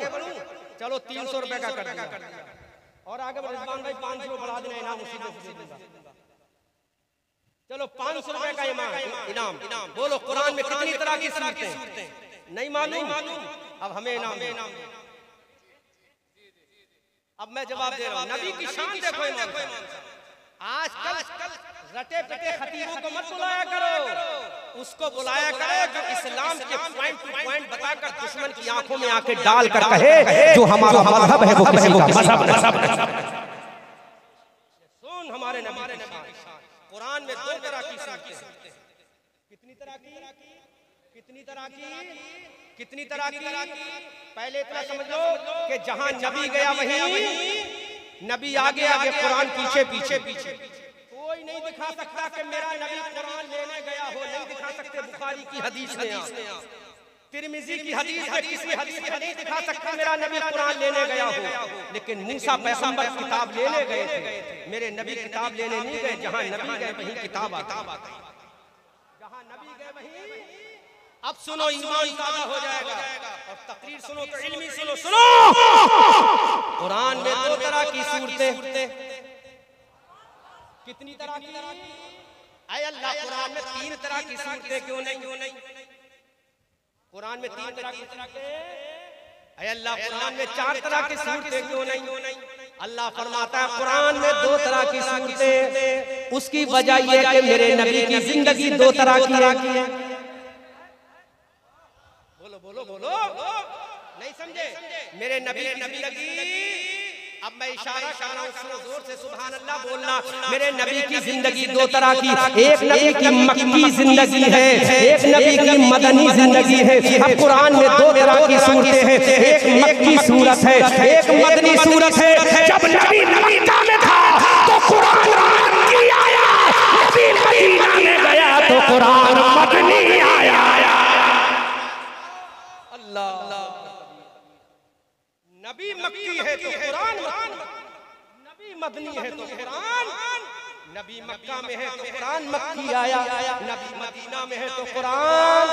चलो 300 रुपए का कर दिया। और आगे रिजवान भाई 500 बढ़ा देना इनाम, उसी में दे दूंगा। चलो 500 रुपए का इनाम। बोलो कुरान में कितनी तरह की सूरतें? नहीं मालूम? अब हमें इनाम। अब मैं जवाब दे रहा हूं, नबी की शान देखो इमाम साहब। आजकल रटे पिटे खतीबों को मत बुलाया करो, उसको बुलाया करो जो इस्लाम के पॉइंट टू पॉइंट बताकर दुश्मन की आंखों में आंखें डाल कर कहे जो हमारा मजहब है वो किसी का मजहब नहीं। सुन हमारे नबी की शान, कुरान में 2 तरह की सूरतें। कितनी तरह की? कितनी तरह की? पहले इतना समझ लो कि जहां नबी गया वहीं नबी आगे आगे, कुरान पीछे पीछे पीछे। कोई नहीं दिखा सकता कि मेरा नबी कुरान लेने गया हो, नहीं दिखा सकते। बुखारी की हदीस में, तिरमिजी की हदीस में, किसी हदीस में नहीं दिखा सकता मेरा नबी कुरान लेने गया हो। लेकिन मूसा पैगंबर किताब लेने गए थे, मेरे नबी किताब लेने नहीं गए। जहां नबी गए वहीं किताब आता है, जहां नबी गए वहीं। अब सुनो, ईमान ताज़ा हो जाएगा। और तकरीर सुनो तो इल्मी सुनो। सुनो, कुरान में दो तरह की सूरतें, कितनी तरह की? ऐ अल्लाह, कुरान में तीन तरह की सूरतें क्यों नहीं? कुरान में तीन तरह की सूरतें। ऐ अल्लाह, कुरान में चार तरह की सूरतें क्यों नहीं? अल्लाह फरमाता है कुरान में दो तरह की सूरतें। उसकी वजह यह कि मेरे नबी की जिंदगी दो तरह की है। बोलो बोलो, नहीं समझे? मेरे नबी की, अब मैं इशारा कर रहा हूँ, सुनो जोर से, सुभान अल्लाह बोलना। मेरे नबी की जिंदगी दो तरह की, एक नबी की मक्की जिंदगी है, एक नबी की मदनी जिंदगी है। अब कुरान में दो तरह की सूरतें हैं, एक मक्की सूरत है, एक मदनी सूरत है। जब नबी मक्का में था तो कुरान मक्की आया, नबी मदीना में गया तो कुरान मदनी आया। नबी मक्की है तो कुरान, नबी मदनी है तो कुरान, नबी मक्का में है तो कुरान मक्की आया, नबी मदीना में है तो कुरान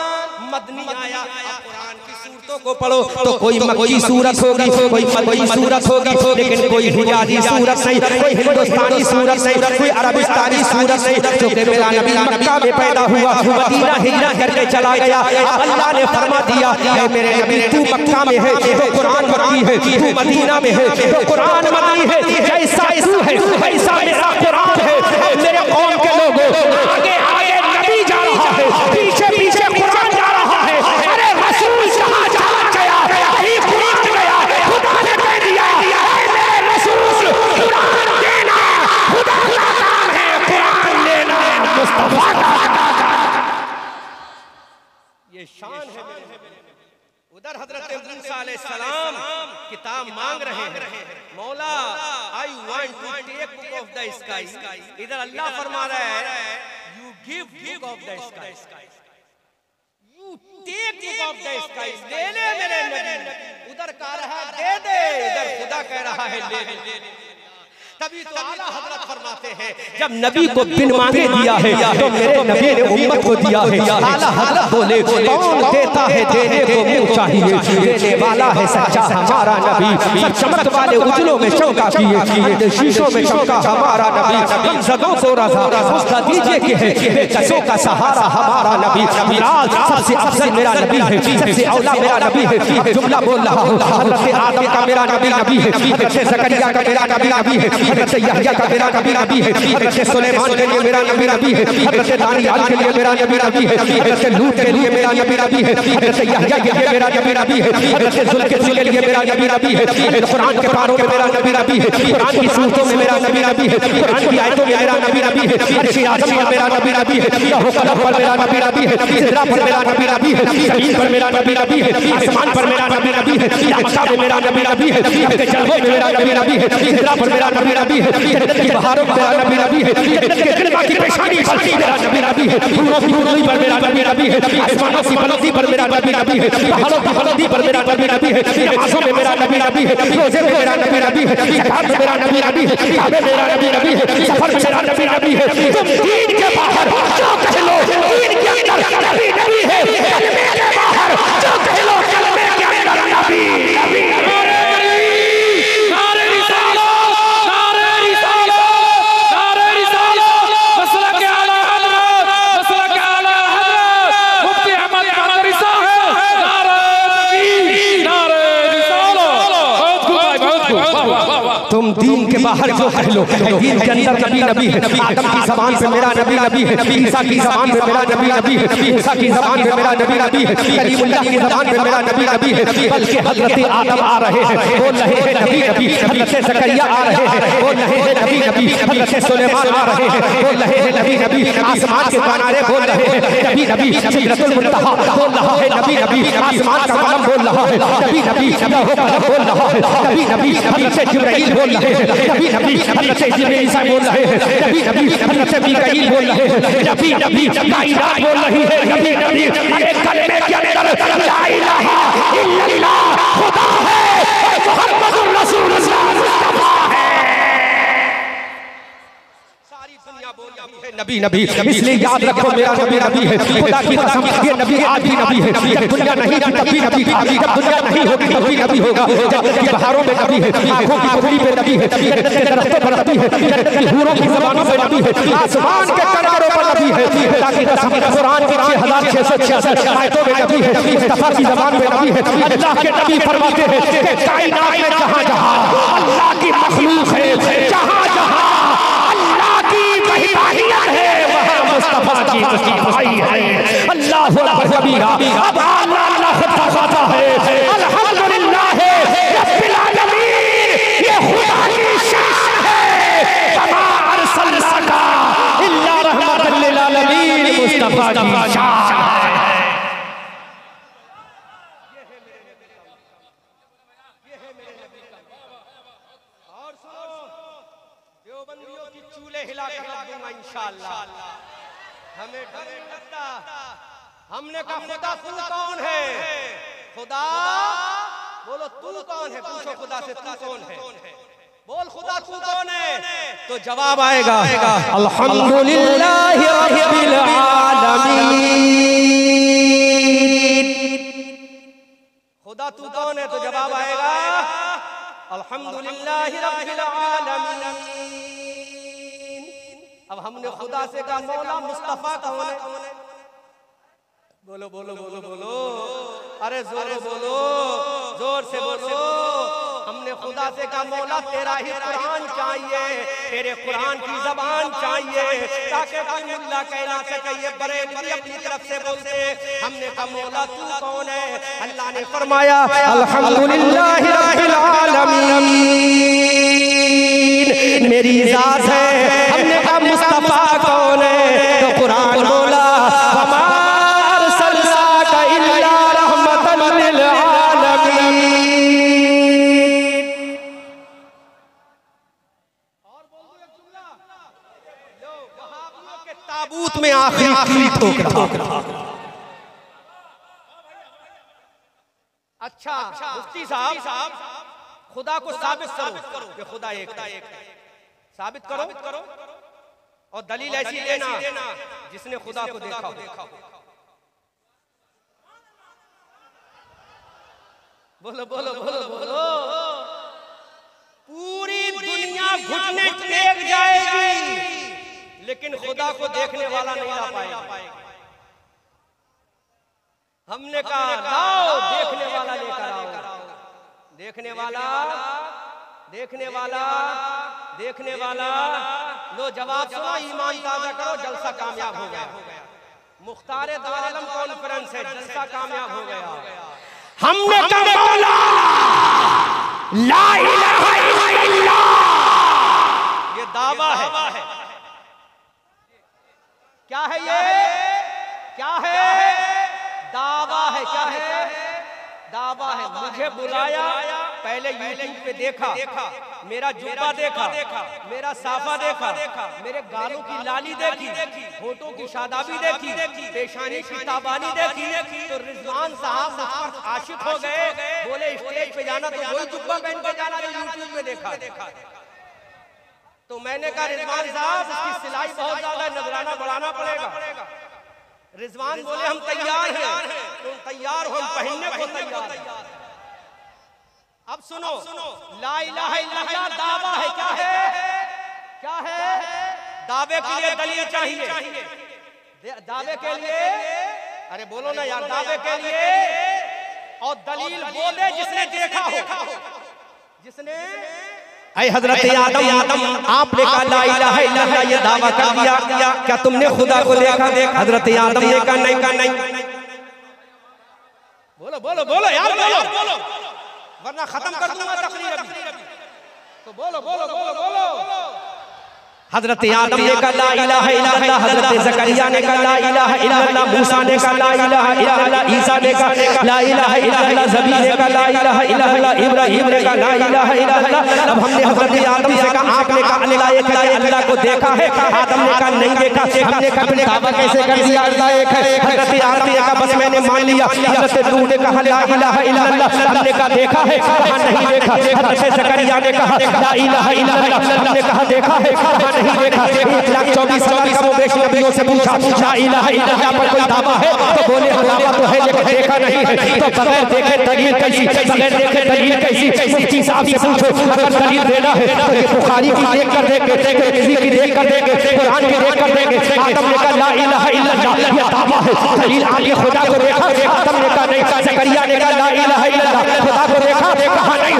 मदनी आया। अब कुरान की सूरतों को पढ़ो तो कोई मक्की सूरत होगी, कोई मदनी सूरत होगी, लेकिन कोई हिजाजी सूरत नहीं, कोई हिंदुस्तानी सूरत नहीं, कोई अरबिस्तानी सूरत नहीं। क्योंकि मेरा नबी मक्का में पैदा हुआ, मदीना हिजरत करके चला गया। अब अल्लाह ने फरमा दिया है मेरे नबी तू मक्का में है तो कुरान मक्की है, तू मदीना में है तो कुरान मदनी है। जैसा तू है वैसा मेरा कुरान है। मेरे कौम के लोगों, आगे आगे नबी जा रहा है, पीछे पीछे कुरान जा रहा है। अरे रसूल कहाँ चला गया? यही कुरान गया। खुदा ने कह दिया मेरे रसूल कुरान देना खुदा का काम है, कुरान लेना मुस्तफा का। ये शान है। उधर हजरत मूसा अलैहिस्सलाम किताब मांग रहे हैं, मौला I want to take book of the sky. इधर अल्लाह फरमा रहा है you give book of the sky, you take book of the sky. ले ले मेरे नबी। उधर कह रहा है दे दे, इधर खुदा कह रहा है ले ले। तभी तो आला हजरत फरमाते हैं जब नबी को बिन मांगे दिया है तो मेरे नबी ने उम्मत को दिया है। आला हजरत बोले कौन देता है देने को मुंह चाहिए, देने वाला है सच्चा हमारा नबी। सब चमक वाले उजलों में चमका किए, शीशों में चमका हमारा नबी। जगों को रजा उसका दीजिए कि है, बेकसों का सहारा हमारा नबी। सबसे अफजल मेरा नबी है, सबसे औला मेरा नबी है। जुमला बोल रहा हूँ, हजरत आदम का मेरा नबी है, हजरत ज़करिया का मेरा नबी है, हज़रत यहया का मेरा नबी है, हज़रत सुलेमान के लिए मेरा नबी है, हज़रत दानियाल के लिए मेरा नबी है, हज़रत लूत के लिए मेरा नबी है, हज़रत यहया के लिए मेरा नबी है, हज़रत जुल्किफ्ल के लिए मेरा नबी है। कुरान के पारों में मेरा नबी है, कुरान की सूरतों में मेरा नबी है, कुरान की आयतों में मेरा नबी है, अर्श आज़म पर मेरा नबी है, लौह कलम पर मेरा नबी है, सिदरा पर मेरा नबी है, ज़मीन पर मेरा नबी है, आसमान पर मेरा नबी है, मक्का में मेरा नबी है, आपके जलवों में मेरा नबी है, सिदरा पर मेरा नबी है, जन्नत की बहारों में मेरा नबी है, जन्नत के गिरवा की पेशानी पर मेरा नबी है, फूलों की बुलंदी पर मेरा नबी है, आसमानों की बुलंदी पर मेरा नबी है, पहाड़ों की बुलंदी पर मेरा नबी है, नमाज़ों में मेरा नबी है, रोज़े में मेरा नबी है, ज़कात में मेरा नबी है, काबे में मेरा नबी है, सफर में मेरा नबी है। तुम दीन के बाहर जो कह लो दीन के अंदर नबी है, कलमे के बाहर जो कह लो कलमे के अंदर नबी। तुम दीन के बाहर जो कह लो, दीन के अंदर नबी नबी है। आदम की ज़बान पे मेरा नबी नबी है, ईसा की ज़बान पे मेरा नबी नबी है, मूसा की ज़बान पे मेरा नबी नबी है, कलीमुल्लाह की ज़बान पे मेरा नबी नबी है। बल्कि हज़रत आदम आ रहे हैं, बोल रहे हैं नबी नबी। हज़रत ज़करिया आ रहे हैं, बोल रहे हैं नबी नबी। हज़रत सुलेमान आ रहे हैं, बोल रहे हैं नबी नबी। आसमान के किनारे बोल रहे हैं नबी नबी। सिदरतुल मुंतहा बोल रहा है नबी नबी। आसमान का कलम बोल रहा है नबी नबी। लौह कलम बोल रहा है नबी नबी। हज़रत जिब्राइल बोल रहे हैं नबी नबी। हज़रत जिब्रील ईसा बोल रहे हैं नबी नबी। हज़रत मीकाईल बोल रहे हैं नबी नबी। कायनात बोल रही है नबी नबी। एक कलमे के अंदर ला इलाहा इल्लल्लाह खुदा है और मुहम्मदुर रसूलुल्लाह मुस्तफा है। सारी दुनिया बोल रही है नबी नबी। इसलिए याद रखो मेरा नबी नबी है। खुदा की कसम ये नबी आज भी नबी है। जब दुनिया नहीं थी तब भी नबी था, जब दुनिया नहीं होगी तब भी नबी होगा। जन्नत की बहारों में नबी है, आंखों की खुली पे नबी है, जन्नत के दरख्तों पर नबी है, जन्नत की हूरों की ज़बानों पे नबी है, आसमान के किनारों पर नबी है। खुदा की कसम कुरान की 6666 आयतों में नबी है, मुस्तफा की ज़बान पे नबी है। अल्लाह के नबी फरमाते हैं कि कायनात में जहां जहां अल्लाह की मखलूक है, जहां जहां अल्लाह की वहदानियत है, वहां मुस्तफा की मुस्तफाई है। अल्लाहु अकबर कबीरा। अब अल्लाह खुद फरमाता है अल्हम्दुलिल्लाह रब्बिल आलमीन। ये खुदा की शान है। वमा अरसलनाका इल्ला रहमतल लिल आलमीन। मुस्तफा की शान है। और सुनो देवबंदियों की चूल्हे हिला कर रख दूंगा इंशाअल्लाह। हमें डर नहीं लगता। हमने कहा खुदा तू कौन है? खुदा बोलो तू कौन है? पूछो खुदा से तू कौन है? बोल खुदा तू कौन है? तो जवाब आएगा अल्हम्दुलिल्लाहि रब्बिल आलमीन। खुदा तू कौन है? तो जवाब आएगा अल्हम्दुलिल्लाहि रब्बिल आलमीन। अब हमने खुदा से कहा मौला मुस्तफा कौन है? बोलो बोलो बोलो बोलो, अरे जोर बोलो, जोर से बोलो। हमने खुदा से कहा मौला तेरा ही कुरान चाहिए, तेरे कुरान की ज़बान चाहिए, ताकि कोई मुल्ला कह ना सके ये बरेलवी अपनी तरफ से बोलते। हमने कहा मौला तू कौन है? अल्लाह ने फरमाया अल्हम्दुलिल्लाहि रब्बिल आलमीन, मेरी ज़ात है। हमने कहा मुस्तफा कौन है? तो कुरान बोला वमा अरसलनाका इल्ला रहमतल लिल आलमीन। और बोल दो एक जुमला, लो वहाबियों के ताबूत में आखिरी ठोकरा। अच्छा मुफ्ती साहब खुदा को साबित करो कि खुदा एक है। साबित करो और दलील ऐसी लेना जिसने खुदा को देखा हो। बोलो बोलो बोलो बोलो। पूरी दुनिया घुटने टेक जाएगी लेकिन खुदा को देखने वाला नहीं ला पाएगा। हमने कहा लाओ देखने वाला लेकर आओ। देखने वाला देखने वाला देखने वाला। लो जवाब सुनो, ईमान ताजा करो, जलसा कामयाब हो गया। मुख्तार दो आलम कॉन्फ्रेंस है, जलसा कामयाब हो गया। हमने कहा मौला ला इलाहा इल्लल्लाह, ये दावा है। क्या है ये? क्या है? दावा है। क्या है? दावा है। मुझे बुलाया, पहले यूट्यूब पे देखा, मेरा जुब्बा देखा, मेरा साफा देखा, मेरे गालों की लाली देखी, होठों की शादाबी देखी, पेशानी की ताबानी देखी, तो रिजवान साहब मुझ पर आशिक हो गए। बोले स्टेज पे जाना तो वही जुब्बा पहन के जाना जो यूट्यूब पे देखा। तो मैंने कहा रिजवान साहब इसकी सिलाई बहुत ज्यादा, नजराना बढ़ाना पड़ेगा। रिजवान बोले हम तैयार हैं। तुम तैयार हो, हम पहनने को तैयार हैं। अब सुनो, ला इलाहा इल्लल्लाह दावा है। क्या है? क्या है? दावे के लिए दलील चाहिए। दावे के लिए, अरे बोलो ना यार, दावे के लिए और दलील बोले जिसने देखा हो, जिसने ऐ हजरत आदम आपने कहा ला इलाहा इल्लल्लाह, ये दावा कर दिया, क्या तुमने खुदा को देखा? हजरत आदम ने कहा नहीं। बोलो बोलो बोलो यार, बोलो वरना खत्म कर दूंगा तकरीर अभी। तो बोलो। हजरत आदम ने कहा ला इलाहा इल्लल्लाह, हजरत ज़करिया ने कहा ला इलाहा इल्लल्लाह, मूसा ने कहा ला इलाहा इल्लल्लाह, ईसा ने कहा ला इलाहा इल्लल्लाह, ज़बी ने कहा ला इलाहा इल्लल्लाह, इब्राहिम ने कहा ला इलाहा इल्लल्लाह। अब हमने हजरत आदम से कहा आपने कहा अल्लाह एक है, अल्लाह को देखा है? आदम ने कहा नहीं देखा। हमने कहा तुमने दावा कैसे कर दिया अल्लाह एक है? हजरत आदम ने कहा बस मैंने मान लिया। हजरत नूह ने कहा ला इलाहा इल्लल्लाह, हमने कहा देखा है? कहा नहीं देखा। हजरत ज़करिया ने कहा ला इलाहा इल्लल्लाह, हमने कहा देखा है? नहीं देखा। 1,24,000 कम बेशी नबियों से पूछा ला इलाहा इल्लल्लाह पर कोई दावा है? तो बोले दावा तो है लेकिन देखा नहीं है। तो बगैर देखे दलील कैसी? बगैर देखे दलील कैसी? मुफ्ती साहब से पूछो, अगर दलील देना है तो ये बुखारी की देख कर देंगे, तिरमिज़ी की देख कर देंगे, कुरान की देख कर देंगे। आदम ने कहा ला इलाहा इल्लल्लाह, ये दावा है। दलील आगे खुदा को देखा? आदम ने कहा नहीं। ज़करिया ने कहा ला इलाहा इल्लल्लाह, खुदा को देखा? कहा नहीं।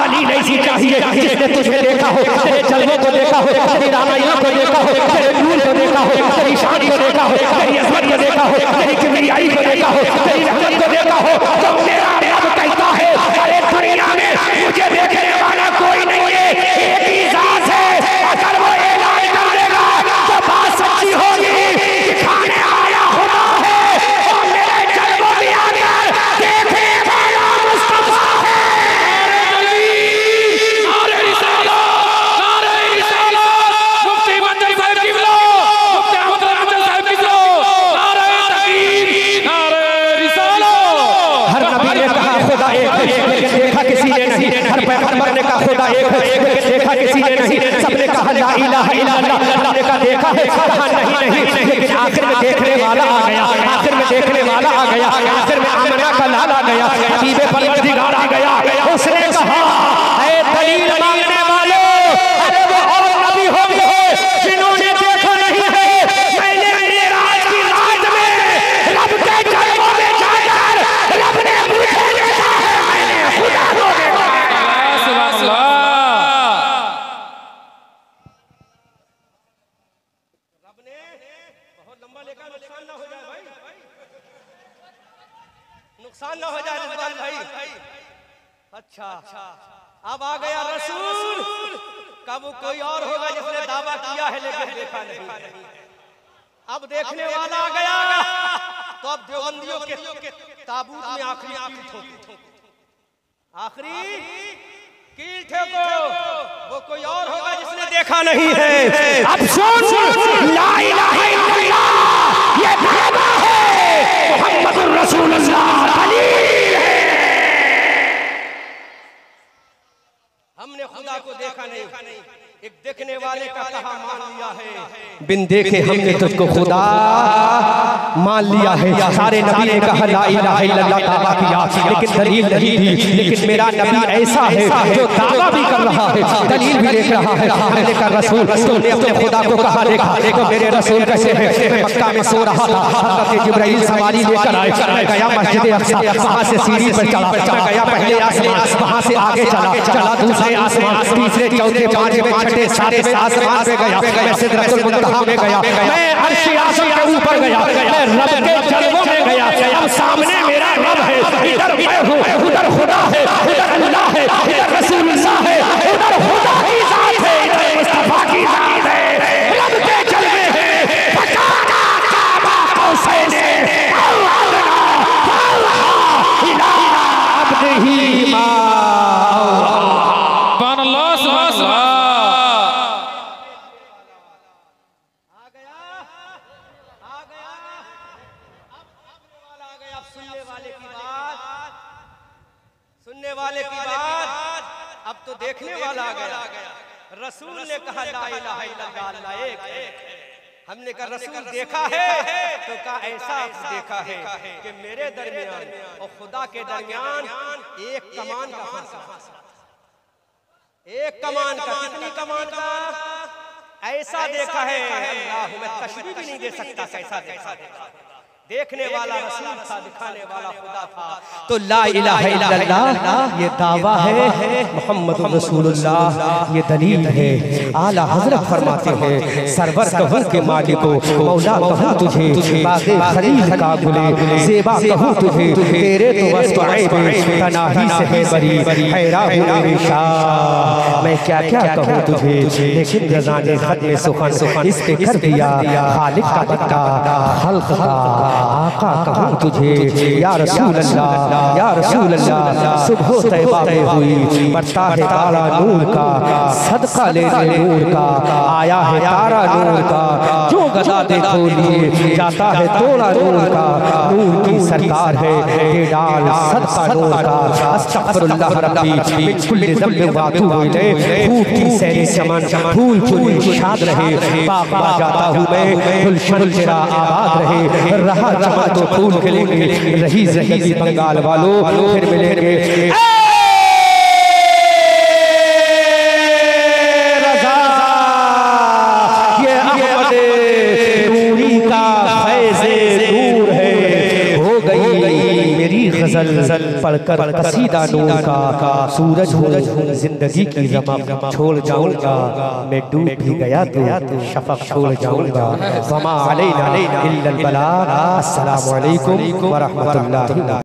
दलील ऐसी चाहिए जिसने तुझे देखा हो, तेरे जलवों को देखा हो, तेरी रामायण को देखा हो, तेरे नूर को देखा हो, तेरी शान को देखा हो, तेरी अज़मत को देखा हो, तेरी किबरियाई को देखा हो, तेरी रहमत को देखा हो। तो मेरा रब कहता है अरे दुनिया में मुझे देखने वाला कोई नहीं है, एक ही ज़ात है। अगर वो ऐलान कर देगा तो बात सच्ची होगी, दिखाने आया खुदा है और मेरे जलवों में आकर देखने वाला मुस्तफा है। देखा किसी ने नहीं, हर पैगंबर ने कहा खुदा एक है, लेकिन देखा किसी ने नहीं। सबने कहा ला इलाहा इल्लल्लाह, हमने कहा देखा है? कहा नहीं। लेकिन आखिर में देखने वाला आ गया, आखिर में देखने वाला आ गया, आखिर में आमना का लाल आ गया, हबीबे परवरदिगार आ गया। उसने कहा ऐ दलील मांगने वाले, अरे वो और नबी होंगे जिन्होंने देखा नहीं है। मैंने मेराज की रात में रब के जलवों में जाकर रब ने मुझे देखा है, मैंने खुदा को देखा है। रब ने बहुत लंबा लेकर नुकसान ना हो जाए भाई, नुकसान ना हो जाए रिजवान भाई। अच्छा अब आ गया रसूल, कब कोई और होगा जिसने दावा किया है लेकिन देखा नहीं। अब देखने वाला आ गया तो अब देवबंदियों के ताबूत में आखिरी कील ठोको, वो कोई और होगा जिसने देखा नहीं है। अब सुन ला इलाहा इल्लल्लाह, ये दावा है मुहम्मदुर रसूलुल्लाह दलील है। हमने खुदा को देखा नहीं, एक देखने वाले का कहा मान लिया है। बिन देखे हमने तुझको खुदा मान लिया है। सारे नबी ने कहा ला इलाहा इल्लल्लाह दावा किया लेकिन दलील नहीं दी। लेकिन मेरा नबी ऐसा है जो दावा भी कर रहा है, दलील भी देख रहा है। हमने कहा रसूल तुमने अपने खुदा को कहा देखा? देखो मेरे रसूल कैसे है। मैं मक्का में सो रहा था, हज़रत जिब्राइल सवारी लेकर आए। मैं गया मस्जिद अक्सा, वहाँ से सीढ़ी पर चढ़ा। मैं गया पहले आसमान, वहाँ से आगे चला दूसरे आसमान, तीसरे चौथे पांचवें छठे सातवें आसमान पे गया। मैं सिदरतुल मुंतहा में गया, मैं अर्श आज़म के ऊपर गया, मैं रब के जलवों में गया। अब सामने मेरा रब है, इधर मैं हूँ, उधर खुदा है, उधर अल्लाह है, इधर रसूलुल्लाह है, उधर खुदा की जात है, इधर मुस्तफा की जात है। रब के जलवे हैं, पकाना काबा कौसैन इला अब्दिही मा देखने वाला आ गया। रसूल ने कहा ला इलाहा इल्लल्लाह अल्लाह एक है। हमने कहा रसूल देखा है? तो कहा ऐसा देखा है कि मेरे दरमियान और खुदा के दरमियान एक कमान का फासला, एक कमान का। कितनी कमान का? ऐसा देखा है अल्लाह, मैं तशबीह भी नहीं दे सकता कैसा देखा। देखने वाला रसूल था, दिखाने वाला खुदा था। तो ला इलाहा इल्लल्लाह ये दावा है, मोहम्मद रसूलुल्लाह ये दलील है। आला हजरत फरमाते हैं सरवर कहूं के मालिको, मौला कहूं तुझे, बागे खलील का गुले ज़ेबा कहूं तुझे, तेरे तो वस्त ऐब तनाही से है बरी, हैरान हूं मेरी शाह मैं क्या क्या कहूं तुझे। लेकिन रज़ा ने खत में सुखन इस पे कर दिया, खालिक का बंदा खल्क का आका कहूं तुझे। या रसूल अल्लाह या रसूल अल्लाह, सुबह तैबा में हुई बरता है तारा नूर का, सदका ले नूर का, आया है तारा नूर का, जो गदा देखो लिए जाता है तोड़ा नूर का, नूर की सरकार है ये डाल सदका नूर का। अस्तगफिरुल्लाह रब्बी मिन कुल्ली ज़ंबिन व अतूबु इलैह। खूब की सैरे चमन फूल फूल शाद रहे, बाग बाग जाता हूँ मैं, गुलशन तेरा आबाद रहे, रहा चमन तो फूल खिलेंगे, रही जिंदगी बंगाल वालों फिर मिलेंगे। रज़ा ये अहमद नूरी का फैज़े नूर है, हो गई मेरी गजल पढ़कर कसीदा नूर का। सूरज हूँ जिंदगी की रमक छोड़ जाऊंगा, मैं डूब भी गया तो शफक छोड़ जाऊंगा। वमा अलैना इल्लल बलाग। अस्सलामु अलैकुम व रहमतुल्लाहि।